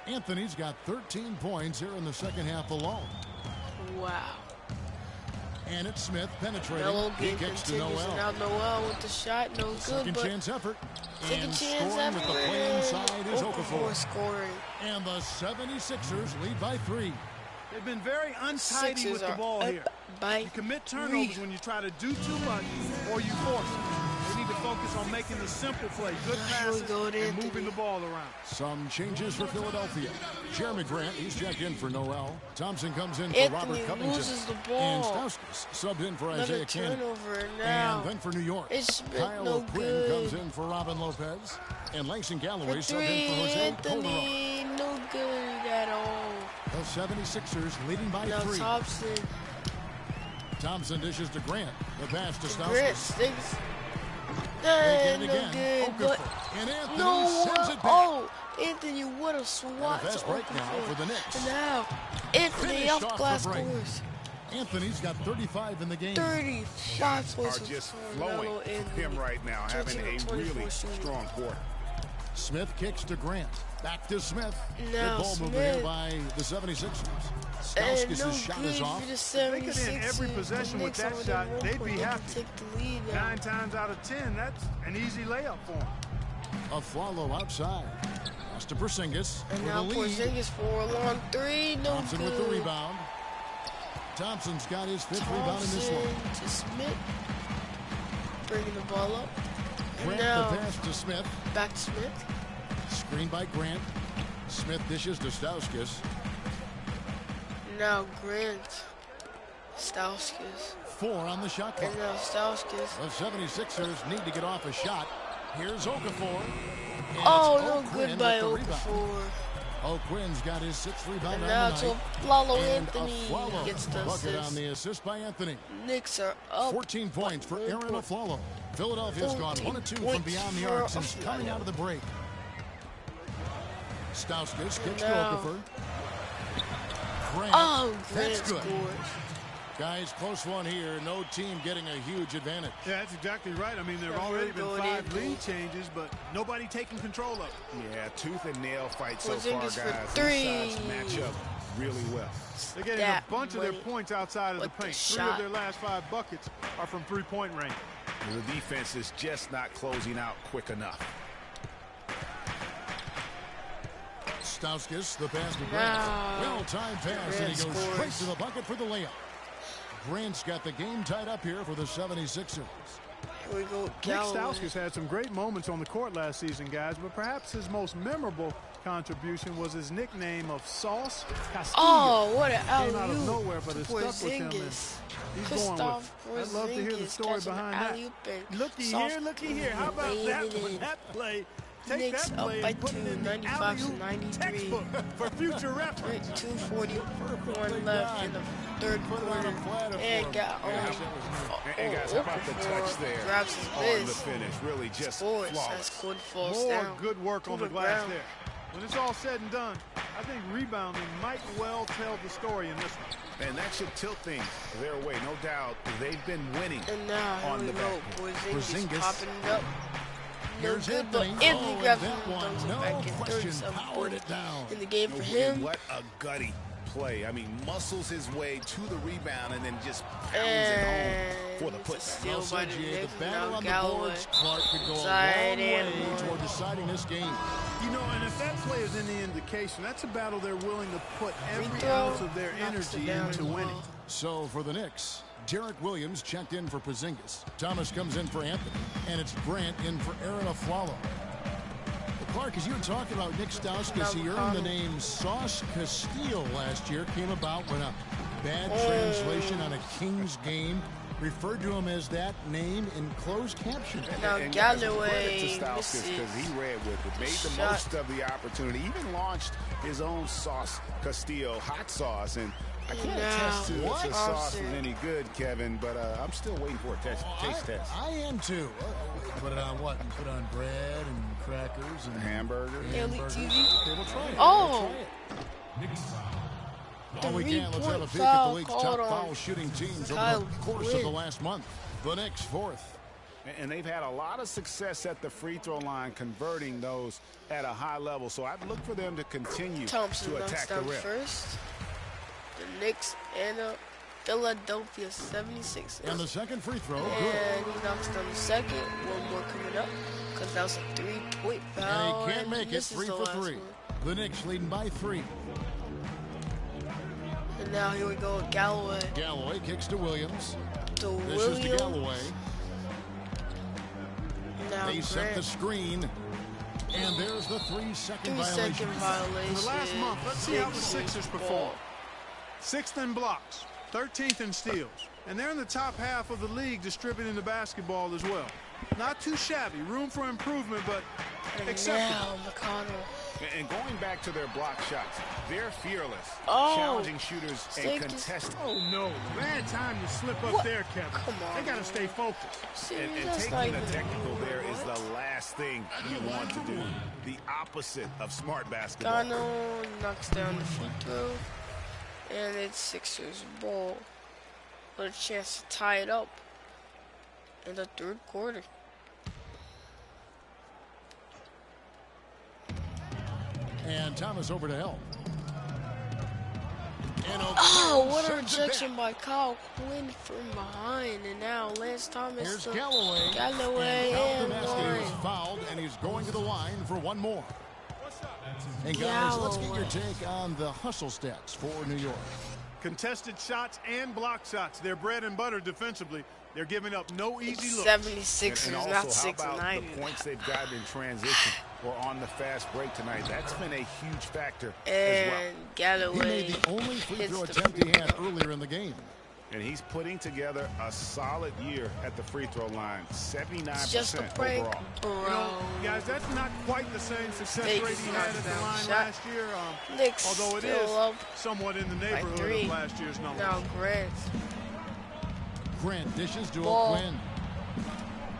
Anthony's got 13 points here in the second half alone. Wow. And it's Smith penetrating. Melo He game kicks to continues. Noel. Now Noel with the shot, no good. Second but chance effort. second And chance scoring effort. with the play inside is Okafor Okafor. scoring. And the 76ers lead by 3. They've been very untidy Sixers with the are ball up here. by You commit turnovers 3. when you try to do too much or you force it. They need to focus on making the simple play, good passes, and moving the ball around. Some changes for Philadelphia. Jeremy Grant, he's checked in for Noel. Thompson comes in for Anthony Robert Covington. loses the ball. And Stauskas subbed in for Another Isaiah Cannon. turnover now. And then for New York, It's Smith, Kyle no O'Quinn good. comes in for Robin Lopez. And Langston Galloway For subbed in for 3, Jose Calderon. Anthony, no good at all. The 76ers leading by Now 3. Thompson dishes to Grant. The pass to Grant Stauskas. sticks. Again, No again. good, but And Anthony no sends it back. Oh, Anthony, what a swat And a to fast break now Okafor. for the Knicks. And now Anthony Finished off off glass the break. scores. Anthony's got 35 in the game. 35 points Are just for flowing Melo from Anthony. him right now, having a 13 really 24 shooting. strong quarter. Smith kicks to Grant. Back to Smith. Now Good ball movement here by the 76ers. And Stauskas' no shot good is off. for the They could 76ers. end every possession The with Knicks that only shot. one They'd point. be They can happy. take the lead now. 9 times out of 10, that's an easy layup for them. Aflalo outside. Pass to Porzingis And for now the lead. Porzingis for a long 3. No Thompson good. with the rebound. Thompson's got his 5th rebound in this one. Thompson to Smith. Bringing the ball up. And Grant now the pass to Smith. back to Smith. Screen by Grant. Smith dishes to Stauskas. Now Grant. Stauskas. 4 on the shot clock. And now Stauskas. The 76ers need to get off a shot. Here's Okafor. And Oh, it's no O'Quinn good by with the rebound. Okafor. O'Quinn's got his 6th rebound And on now the to night. Aflalo And Anthony Aflalo gets the bucket assist. on the assist by Anthony. Knicks are up. 14 points for Aaron Aflalo. Philadelphia's gone 1 of 2 from points beyond the for arc since Aflalo. coming out of the break. Stauskas kicks to Now- Okafor. Grant. Oh, Grant That's good. scores. Guys, close one here. No team getting a huge advantage. Yeah, that's exactly right. I mean, there have already been 5 lead changes, but nobody taking control of it. Yeah, tooth and nail fight so far, guys. These sides match up really well. They're getting a bunch of their points outside of the paint. 3 of their last 5 buckets are from three-point range. The defense is just not closing out quick enough. Stauskas, the pass to Grant. Well-timed pass, and he goes straight to the bucket for the layup. Grant's got the game tied up here for the 76ers. Here we go. Nick Stauskas had some great moments on the court last season, guys, but perhaps his most memorable contribution was his nickname of Sauce Castillo. Oh, what an alley-oop. Came out of nowhere, but it stuck with him. He's going with it. I'd love to hear the story behind that. Looky here. How about that one? That play. Take Knicks that play up by and put 2, it in the 95-93. textbook for future reference. 2:41 left in the third quarter, and got and guys, how about the touch there grabs his on miss. the finish? Really just Scores. flawless. That's good. Falls More down. good work on the glass there. When it's all said and done, I think rebounding might well tell the story in this one. And that should tilt things their way, no doubt. They've been winning And now on the back. Porzingis popping it up. No Here's good, but Anthony. Anthony grabs him that and one, dunks it no back in. question, 37 powered it down. in the game for And him. what a gutty play. I mean, muscles his way to the rebound and then just pounds it home for the putback. Steal by the Knicks. The battle Now on Galloway. the boards, Clark could go a long Side way and more. toward deciding this game. You know, and if that play is any indication, that's a battle they're willing to put every throw, ounce of their knocks it energy down into as well. winning. So for the Knicks, Derek Williams checked in for Porzingis. Thomas comes in for Anthony. And it's Grant in for Aaron Aflalo. Clark, as you were talking about Nick Stauskas, he earned the name Sauce Castillo last year. Came about when a bad translation on a Kings game referred to him as that name in closed caption. Now and Galloway to Stauskas because he ran with it, made the most of the opportunity, even launched his own Sauce Castillo hot sauce. And I can't attest to that the sauce is any good, Kevin, but I'm still waiting for a taste test. I am too. Put it on what? Put on bread and crackers and hamburger. Daily TV. Okay, we'll try it. Oh. All we can, let's have a peek at the league's top foul shooting teams over the course of the last month. The Knicks fourth. And they've had a lot of success at the free throw line, converting those at a high level. So I'd look for them to continue to attack the rim. First. The Knicks and the Philadelphia 76ers. And the second free throw. And he knocks down the second. One more coming up because that was a 3-point foul. And he can't make it. 3 for 3. The Knicks leading by 3. And now here we go with Galloway. Galloway kicks to Williams. This is to Galloway. Now they set the screen. And there's the 3-second violation. In the last month, let's see how the Sixers perform. 6th in blocks, 13th in steals, and they're in the top half of the league distributing the basketball as well. Not too shabby, room for improvement, but acceptable. And going back to their block shots, they're fearless, challenging shooters and contesting. Oh no, bad time to slip up there, Kevin. Come on, they got to stay focused. And taking a technical there is the last thing you want to do. The opposite of smart basketball. Gano knocks down the free throw. And it's Sixers ball with a chance to tie it up in the third quarter. And Thomas over to help. And what a rejection by Kyle Quinn from behind. And now Lance Thomas. Here's Galloway. And one. He's fouled, and he's going to the line for one more. And guys, let's get your take on the hustle stats for New York. Contested shots and block shots. They're bread and butter defensively. They're giving up no easy looks. 76ers, and also, not 6 how and about 9. the points they've gotten in transition or on the fast break tonight? That's been a huge factor as well. Galloway. He made the only free throw attempt he had earlier in the game. And he's putting together a solid year at the free throw line, 79% just a prank, overall. You know, guys, that's not quite the same success rate he had at the line last year. Although it is somewhat in the neighborhood of last year's numbers. Now Grant dishes to Quinn.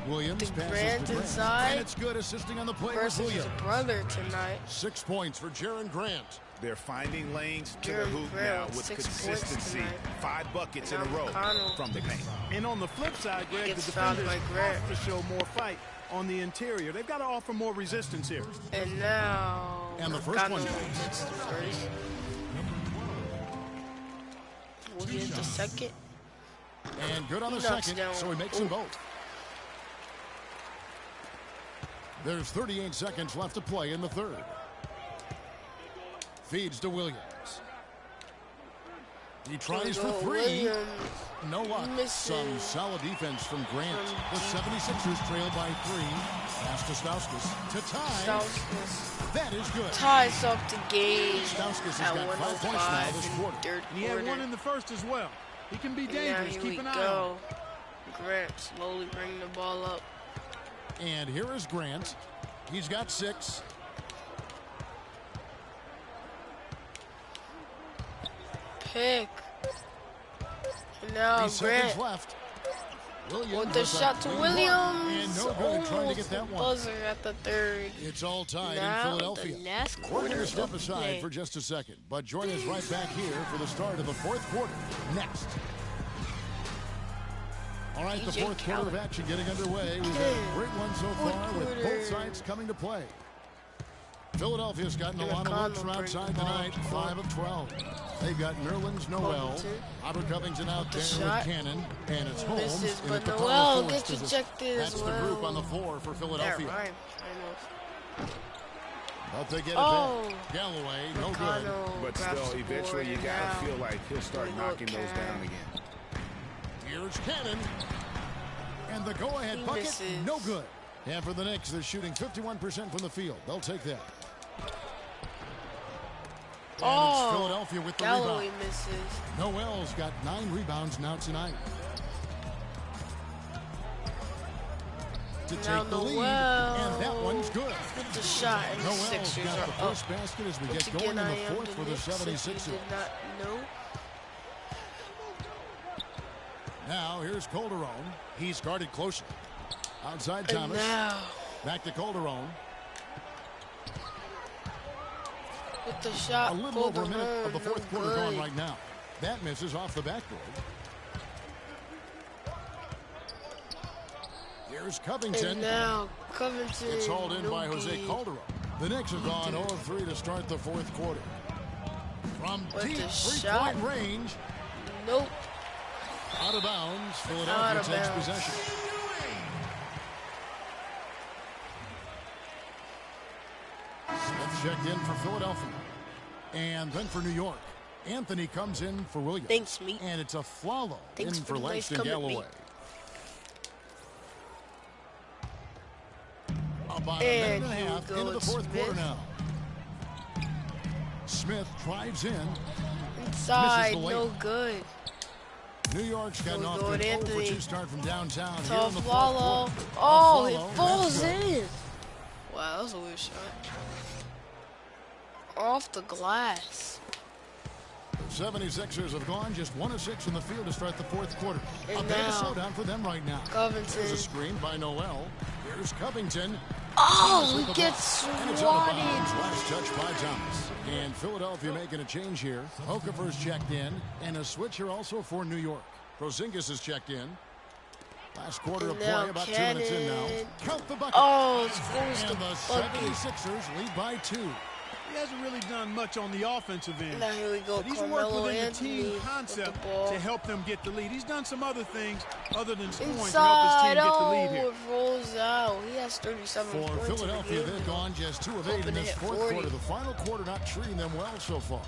Williams passes Grant to Grant. inside. And it's good, assisting on the play with versus Williams. his brother tonight. 6 points for Jaren Grant. They're finding lanes to the hoop now with consistency. 5 buckets in a row from the paint. And on the flip side, Greg, the defenders have to show more fight on the interior. They've got to offer more resistance here. And now, the first one. We'll get the second. And good on the second, so he makes them both. There's 38 seconds left to play in the third. Feeds to Williams. He tries for 3. No luck. Some solid defense from Grant. The 76ers trail by 3. Pass to Stauskas to tie. That is good. Ties up the game. Stauskas has got 5 points now this quarter. And he had 1 in the first as well. He can be dangerous. Keep an eye on him. Grant slowly bringing the ball up. And here is Grant. He's got 6. Pick. And now Grant left. with the shot to Williams. And no good trying to get that one. Buzzer at the third. It's all tied in Philadelphia. We're going to step aside for just a second, but join us right back here for the start of the fourth quarter next. All right, the fourth quarter of action getting underway. We've had a great one so far with both sides coming to play. Philadelphia's gotten a lot of looks from outside tonight, 5 of 12. They've got Nerlens Noel, Robert Covington out there with Cannon, and it's Holmes. But Noel gets ejected as well. That's the group on the floor for Philadelphia. But they get it back. Galloway, no good. But still, eventually you gotta feel like he'll start knocking those down again. Here's Cannon. And the go-ahead bucket, no good. And for the Knicks, they're shooting 51% from the field. They'll take that. And it's Philadelphia with the rebound. Misses. Noel's got 9 rebounds now tonight. To take the lead, and that one's good. With the shot, and the Sixers got the are first basket as we get going in the fourth for the 76ers. Did not know. Now here's Calderon. He's guarded closely. Outside Thomas. Back to Calderon. With the shot. A little over a minute of the fourth quarter gone right now. That misses off the backboard. Here's Covington. And now Covington. It's hauled in by Jose Calderon. The Knicks have gone 0-3 to start the fourth quarter. From deep three-point range. Nope. Out of bounds. Philadelphia takes possession. Smith checked in for Philadelphia. And then for New York. Anthony comes in for Williams. Thanks, Meat. And it's a Flalo in for Langston Galloway. About a minute and a half into the fourth quarter now. Smith drives in. Inside, no good. New York's gotten off to an 0-2 start from downtown. Tough Flalo. Oh, it falls in. Wow, that was a weird shot. Off the glass. The 76ers have gone just 1 of 6 in the field to start the fourth quarter. And a bit of a slowdown for them right now. Covington. There's a screen by Noel. Here's Covington. Oh, he gets swatted. Last touch by Thomas. And Philadelphia making a change here. Okafor's checked in. And a switch here also for New York. Porzingis is checked in. Last quarter of play, about 2 minutes in now. Count the bucket. Oh, and the 76ers lead by 2. He hasn't really done much on the offensive end. Now here we go. But he's worked within the team concept to help them get the lead. He's done some other things other than scoring to help his team get the lead here. It rolls out. He has 37 points. For Philadelphia, they've gone just 2 of 8 in this fourth quarter. The final quarter not treating them well so far.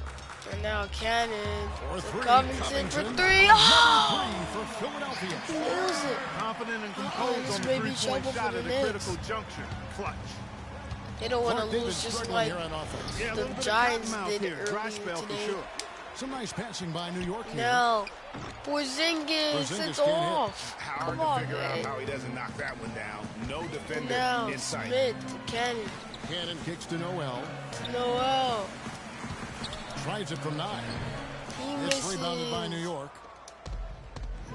And now Cannon for Covington for 3. Oh! For Philadelphia. He nails it. Confident and composed on the three-point shot at a critical juncture. Clutch. They don't want to lose just like the Giants did earlier today. Some nice passing by New York here. No. Porzingis, it's off. Hard to figure out how he doesn't knock that one down. No defender now, in sight. Smith to Cannon. Cannon kicks to Noel. Noel. Tries it from 9. It's rebounded by New York.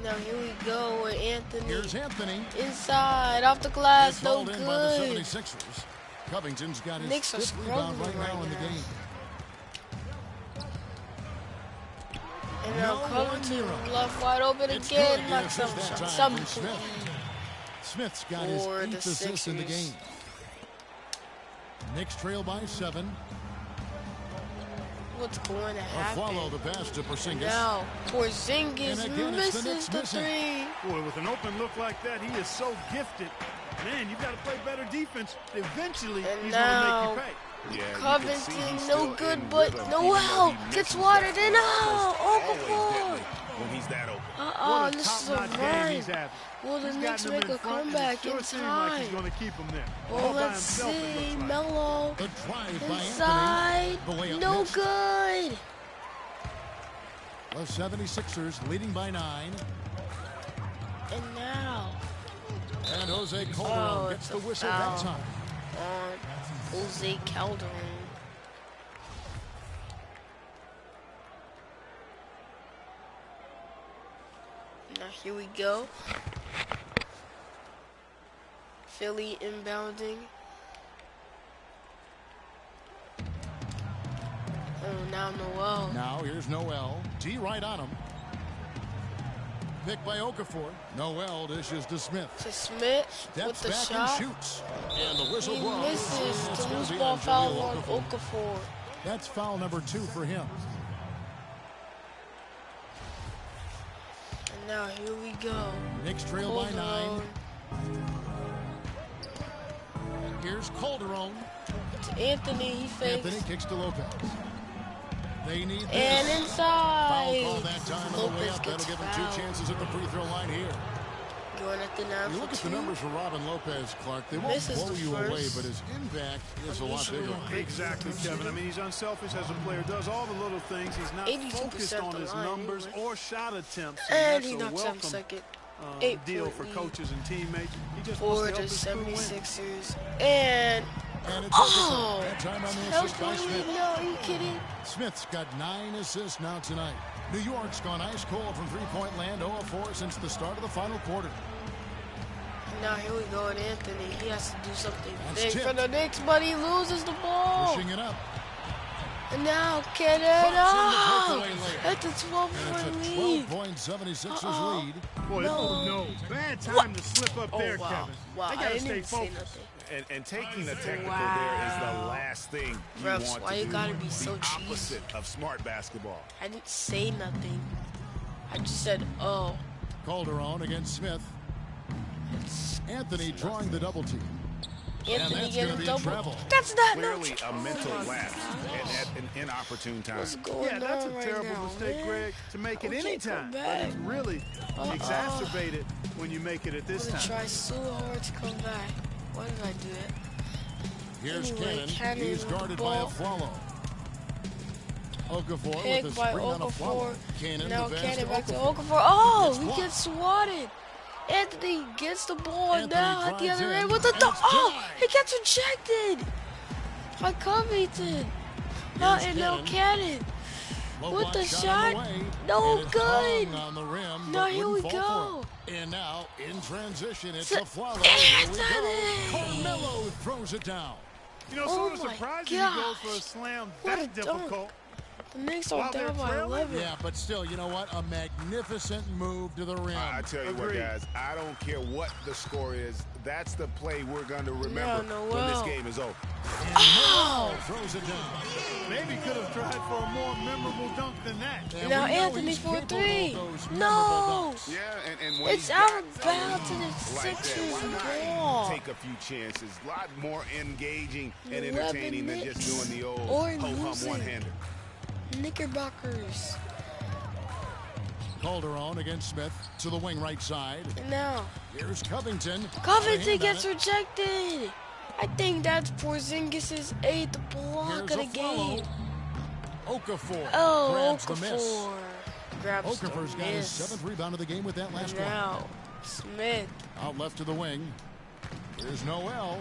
Now here we go with Anthony. Here's Anthony. Inside, off the glass, it's no good. good. By the 76ers. Covington's got his 5th rebound right now in the game. And now Covington left wide open again. Knocks down the shot. 7 Smith's got his 8th assist in the game. Knicks trail by 7. What's going to happen? Follow the pass to Porzingis. Now Porzingis misses the 3. Boy, with an open look like that, he is so gifted. Man, you've got to play better defense. Eventually, he's going to make you pay. Yeah, Covington, no good, but Noel gets watered in. Okafor. When he's that open. This is a run. Will the Knicks make a comeback in time? Well, let's see. Melo inside. No good. The 76ers leading by 9. And now. And Jose Calderon gets the whistle that time. On Jose Calderon. Now here we go. Philly inbounding. Oh, now Noel. Now here's Noel. D right on him. Picked by Okafor. Noel dishes to Smith. With the shot. And shoots. And the whistle blows. He misses the loose ball foul on Okafor. That's foul number 2 for him. And now here we go. Knicks trail by 9. Here's Calderon. To Anthony, he fakes. Anthony kicks to Lopez. They need this. And inside. Foul call that time on the way up. That'll give him 2 chances at the free throw line here. Going at the 9 You look at the numbers for Robin Lopez, Clark. They won't blow you away, but his impact is a lot bigger. Exactly, Kevin. I mean, he's unselfish as a player. Does all the little things. He's not focused on his numbers or shot attempts. And he knocks down second. Deal for coaches and teammates. He just for wants to help the his crew win. 76ers. And it's that time on the assist by Smith. No, are you kidding? Smith's got 9 assists now tonight. New York's gone ice cold from three-point land, 0-4 since the start of the final quarter. Now here we go with Anthony. He has to do something big for the Knicks, but he loses the ball. Pushing it up. And now Kennedy. That's a 12-point lead. 12-point 76ers lead. Boy, no. Bad time to slip up there, Kevin. Wow, I gotta stay focused. And taking the technical there is the last thing you want to do. Why you gotta be so cheesy? Opposite of smart basketball. I didn't say nothing. I just said, oh. Calderon against Smith. Anthony drawing the double team. Anthony getting double. Travel. That's not clearly a mental lapse at an inopportune time. What's going on that's a right terrible now, mistake, man. Greg, to make it any time. But it's really exacerbated when you make it at this time. I'm gonna try so hard to come back. Why did I do it? Here's anyway, Cannon. He's guarded by a Flalo. Okafor Pick with a by screen on a Okafor. Cannon, now the Cannon back to Okafor. Okafor. Oh, he gets swatted. Anthony gets the ball now at the other end with the he gets rejected by Covington. And now Cannon with the shot. No good. On the rim, now here we go. And now in transition, it's a Flalo. Carmelo throws it down. You know, sort of surprising he goes for a slam that difficult. The Knicks are down by 11. Yeah, but still, you know what? A magnificent move to the rim. I tell you what, guys, I don't care what the score is. That's the play we're going to remember when this game is over. And throws it down. Maybe could have tried for a more memorable dunk than that. And now Anthony for 3. No. Yeah, and when it's out of bounds to the Sixers ball. Take a few chances. A lot more engaging and entertaining than just doing the old ho-hum one-hander. Knickerbockers. Calderon against Smith to the wing right side. And now here's Covington. Covington gets rejected. I think that's Porzingis' 8th block of the game. Okafor grabs the miss. Okafor's got his 7th rebound of the game with that last one. Now Smith out left to the wing. Here's Noel.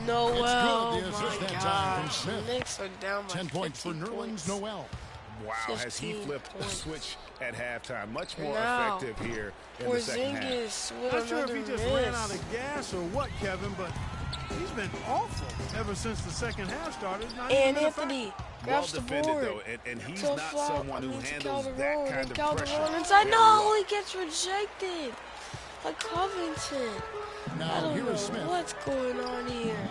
Noel. It's good. The assist that time from Smith. Knicks are down by 10 points for Nerlens Noel. Wow, has he flipped the switch at halftime? Much more effective here in the second half. Not sure if he just ran out of gas or what, Kevin, but He's been awful ever since the second half started. And Anthony grabs the defended, board. though, and he's not someone who handles that kind of Calderon pressure. inside. No, he gets rejected. Like Covington. I don't know what's going on here.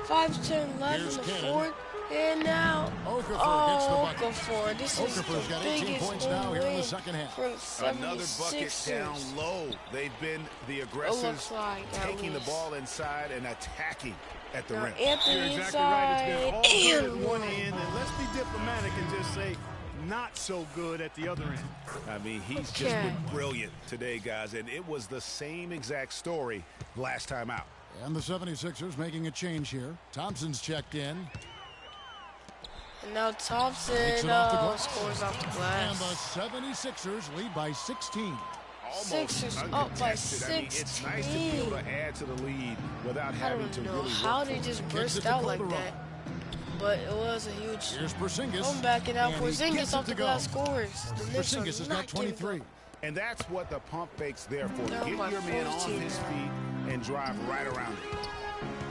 5:10 left in the fourth. And now, Okafor. This is the biggest win for the 76ers. Another bucket down low. They've been the aggressors, taking the ball inside and attacking at the rim. Anthony You're exactly right. It's been all good at one end, and let's be diplomatic and just say not so good at the other end. I mean, he's just been brilliant today, guys, and it was the same exact story last time out. And the 76ers making a change here. Thompson's checked in. And now Thompson scores off the glass. And the 76ers lead by 16. Sixers up by 16. I mean, it's nice to be able to add to the lead without having to really how they just burst out like that. But it was a huge comeback, and now Porzingis off the glass scores. Porzingis has got 23. And that's what the pump fake's there for. Get your man on his feet and drive right around it.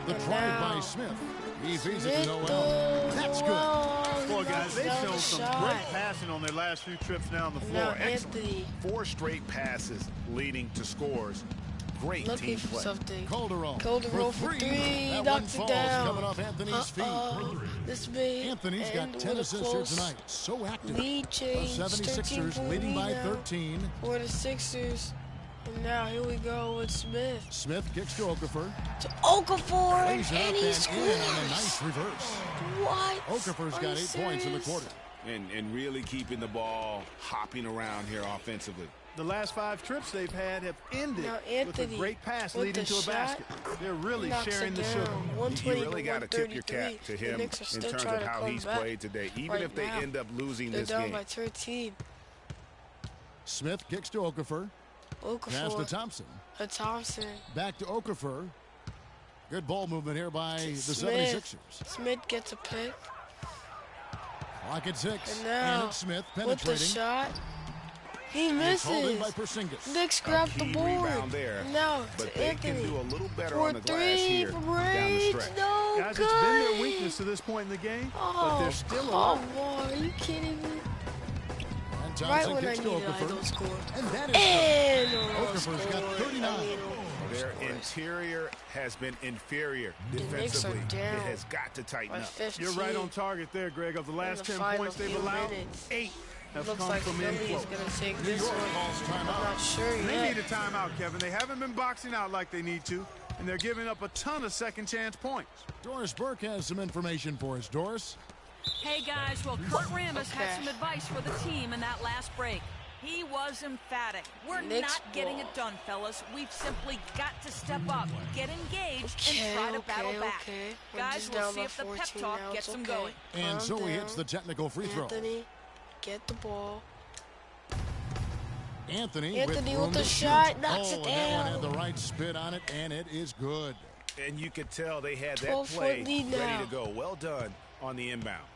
The try by Smith. He feeds it to Noel. That's good. Boy, guys, they've shown some great passing on their last few trips down the floor. Anthony. 4 straight passes leading to scores. Great team play. Calderon for 3. Knocks it down. Coming off Anthony's feet. This may Anthony's got 10 assists here tonight. So active. Lead change. The 76ers leading by 13. For the Sixers. And now here we go with Smith. Smith kicks to Okafor. And he scores. On a nice reverse. What? Okafor's got 8 points in the quarter. And really keeping the ball hopping around here offensively. The last 5 trips they've had have ended with a great pass leading to a basket. They're really sharing the sugar. You really got to tip your cap to him in terms of how he's played today. Even if they end up losing this game. They're down by 13. Smith kicks to Okafor. Pass to Thompson. Back to Okafor. Good ball movement here by the 76ers. Smith gets a pick. Clock at 6. And now, it's Smith penetrating. With the shot, he misses. Knicks grab the board. And now to Anthony. Can do a little better for on the glass 3 here from down the range. stretch. No Guys, good. it's been their weakness to this point in the game, but they're still alive. Are you kidding me? Thompson right when I kicks needed to Okafor. I don't score. And that is Okafor's got 39. Their interior has been inferior defensively. It has got to tighten up. 15. You're right on target there, Greg. Of the last 10 points they've allowed, 8 have come from in Philly is going to take this one. I'm not sure yet. They need a timeout, Kevin. They haven't been boxing out like they need to, and they're giving up a ton of second-chance points. Doris Burke has some information for us. Doris? Hey, guys. Well, Kurt Rambis had some advice for the team in that last break. He was emphatic. We're not getting it done, fellas. We've simply got to step up, get engaged, and try to battle back. Guys, we'll see if the pep talk gets them going. And so he hits the technical free throw. Anthony, get the ball. Anthony with the shot, knocks it down. That one had the right spin on it, and it is good. And you could tell they had that play ready to go. Well done on the inbound.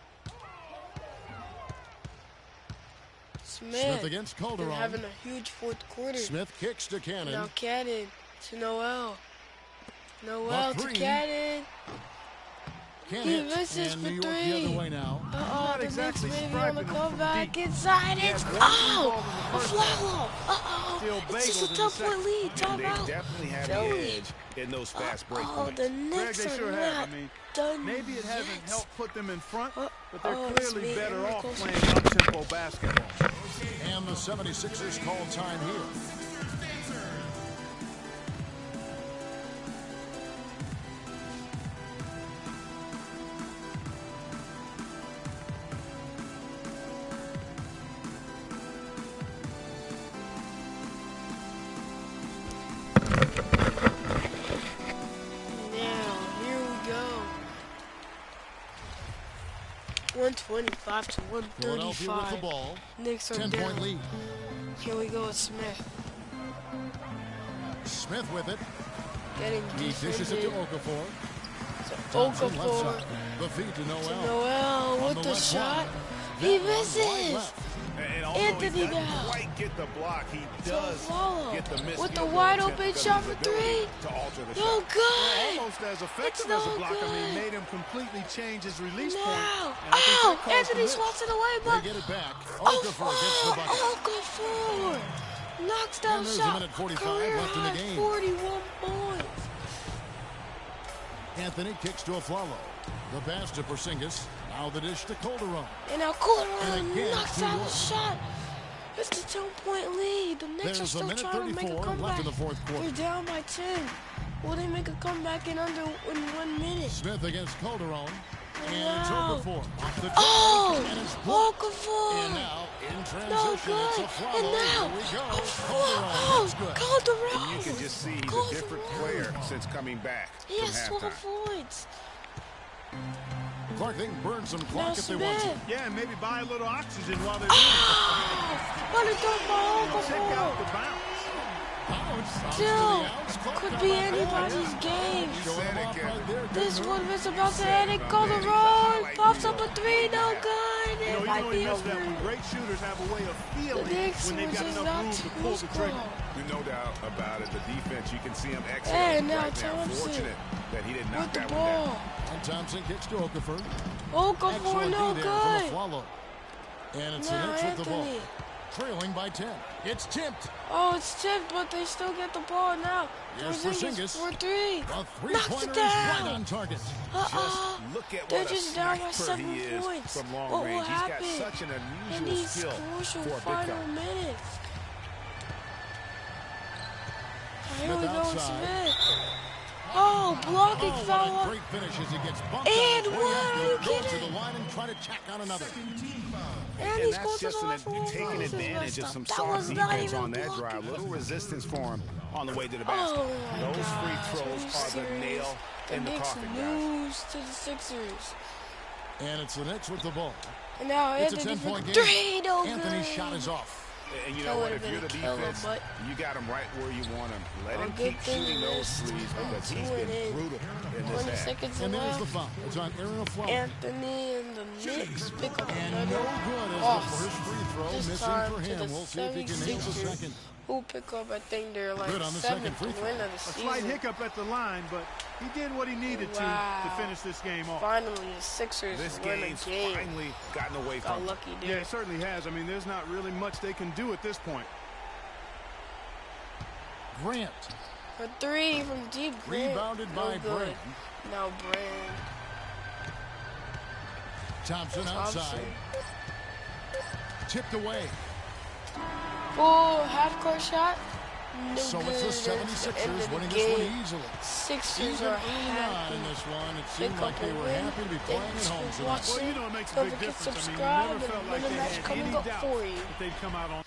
Smith against Calderon. Having a huge fourth quarter. Smith kicks to Cannon. Now Cannon to Noel. Noel to Cannon. He misses for 3. The other way now. The Knicks maybe on the comeback inside. It's a flag. It's just a 10-point lead. Timeout. They definitely have the edge in those fast break points. The Knicks are not done. Maybe it hasn't helped put them in front, but they're clearly better off playing up-tempo basketball. And the 76ers call time here. Now, here we go. 125 to 135. Philadelphia with the ball. Knicks are 10-point lead. Here we go with Smith. Smith with it. Getting he dishes it to Okafor. Okafor. The feed to Noel. Noel with the shot. He misses. Anthony he now. Quite get the block. He does get the miss with the wide open shot for three. No good. Almost as effective It's as no a block. good. I mean, made him completely change his release No. point. Oh, Anthony swats it away, but they get it back. oh, Okafor gets the bucket. Okafor knocks down And there's shot. a minute 45 Career left in the high, game. 41 points. Anthony kicks to Aflalo. The pass to Porzingis. Now the dish to Calderon. And now Calderon And again, knocks down the shot. It's a 10-point lead. The Knicks are There's a still minute trying to make a 34 comeback. left in the fourth quarter. They're down by 10. Will they make a comeback in 1 minute? Smith against Calderon. And it's Wow. Okafor off the Oh, and it's blocked. Okafor. And now in transition, No it's good. Aflalo. And now, Here we go. oh, Calderon, that's good. Calderon. You can just see he's a different player since coming back He from has halftime. 12 points. Clark, they can burn some Now clock if they want to. Smith. Yeah, and maybe buy a little oxygen while they're doing Oh, what a dunk by it. Check out Okafor. the bounce. Still, could be anybody's game. This one was about to end it. Calderon pops up a three, no good. It might You be know, over. that great shooters have a way of The feeling Knicks when were they've got just enough not room to pull too the trigger. strong. No doubt about it. The defense, you can see him And excelling now right now. Thompson Fortunate that he didn't knock with the that one down. ball. And Thompson kicks to Okafor. Okafor, Excellent no D there good. from Aflalo. And it's the Now Knicks with the ball. Anthony. Trailing by 10. It's tipped. Oh, it's tipped, but they still get the ball now. Here's Porzingis Porzingis. for three. A Knocks three-pointer it is right down. on target. Look at They're what just a down by sniper 7 he is points. from long What will range. He's got happen such an in unusual these skill crucial for a big final guy. minutes? Here Smith we go, outside. Smith. Oh, blocking Oh, foul. what a great finish as he gets bumped And out. what? Are you Go to kidding? the line and try to check on another. And And he's that's going to just the line for one taking more. This is advantage messed of up. some That soft was not defense even on that blocking. drive. Little resistance for him on the way to the Oh basket. my Those gosh, free are you throws are the serious? nail The in the Knicks coffin, guys. lose to the Sixers. And it's the Knicks with the ball. And now It's a Anthony 10-point for game. three, no Anthony's good. shot is off. And you That know what? would've If you're been the a killer, defense, but you got him right where you want him. Let him good keep thing shooting those missed. threes because he's Two and been in. brutal in 20 this half. seconds And there's the left. foul. It's on Aaron Aflalo. Anthony and the Knicks pick up And another no good as loss. the first free throw This missing time for to him. the We'll see if he can nail the 76ers, second. who pick up, I think they're like Good on the second seventh free throw. win of the A season. slight hiccup at the line, but he did what he needed to finish this game off. Finally, the Sixers This win a game's game. finally gotten away Got from him. lucky Yeah, there. it certainly has. I mean, there's not really much they can do at this point. Grant. For three from deep. Grant, Rebounded no by good. Brand. Now Brand. Thompson outside. Tipped away. Full half-court shot. No So good. it's the At the end 76ers of the winning this game, one easily. Sixers Even are early on happy. in this one, it Pick seemed up like they a were win. happy to be playing at home Thanks for tonight. Well, you watching. know, it makes a Don't big forget to difference. I mean, you subscribe never and felt win like the they match had coming any up doubt for you. that they'd come out on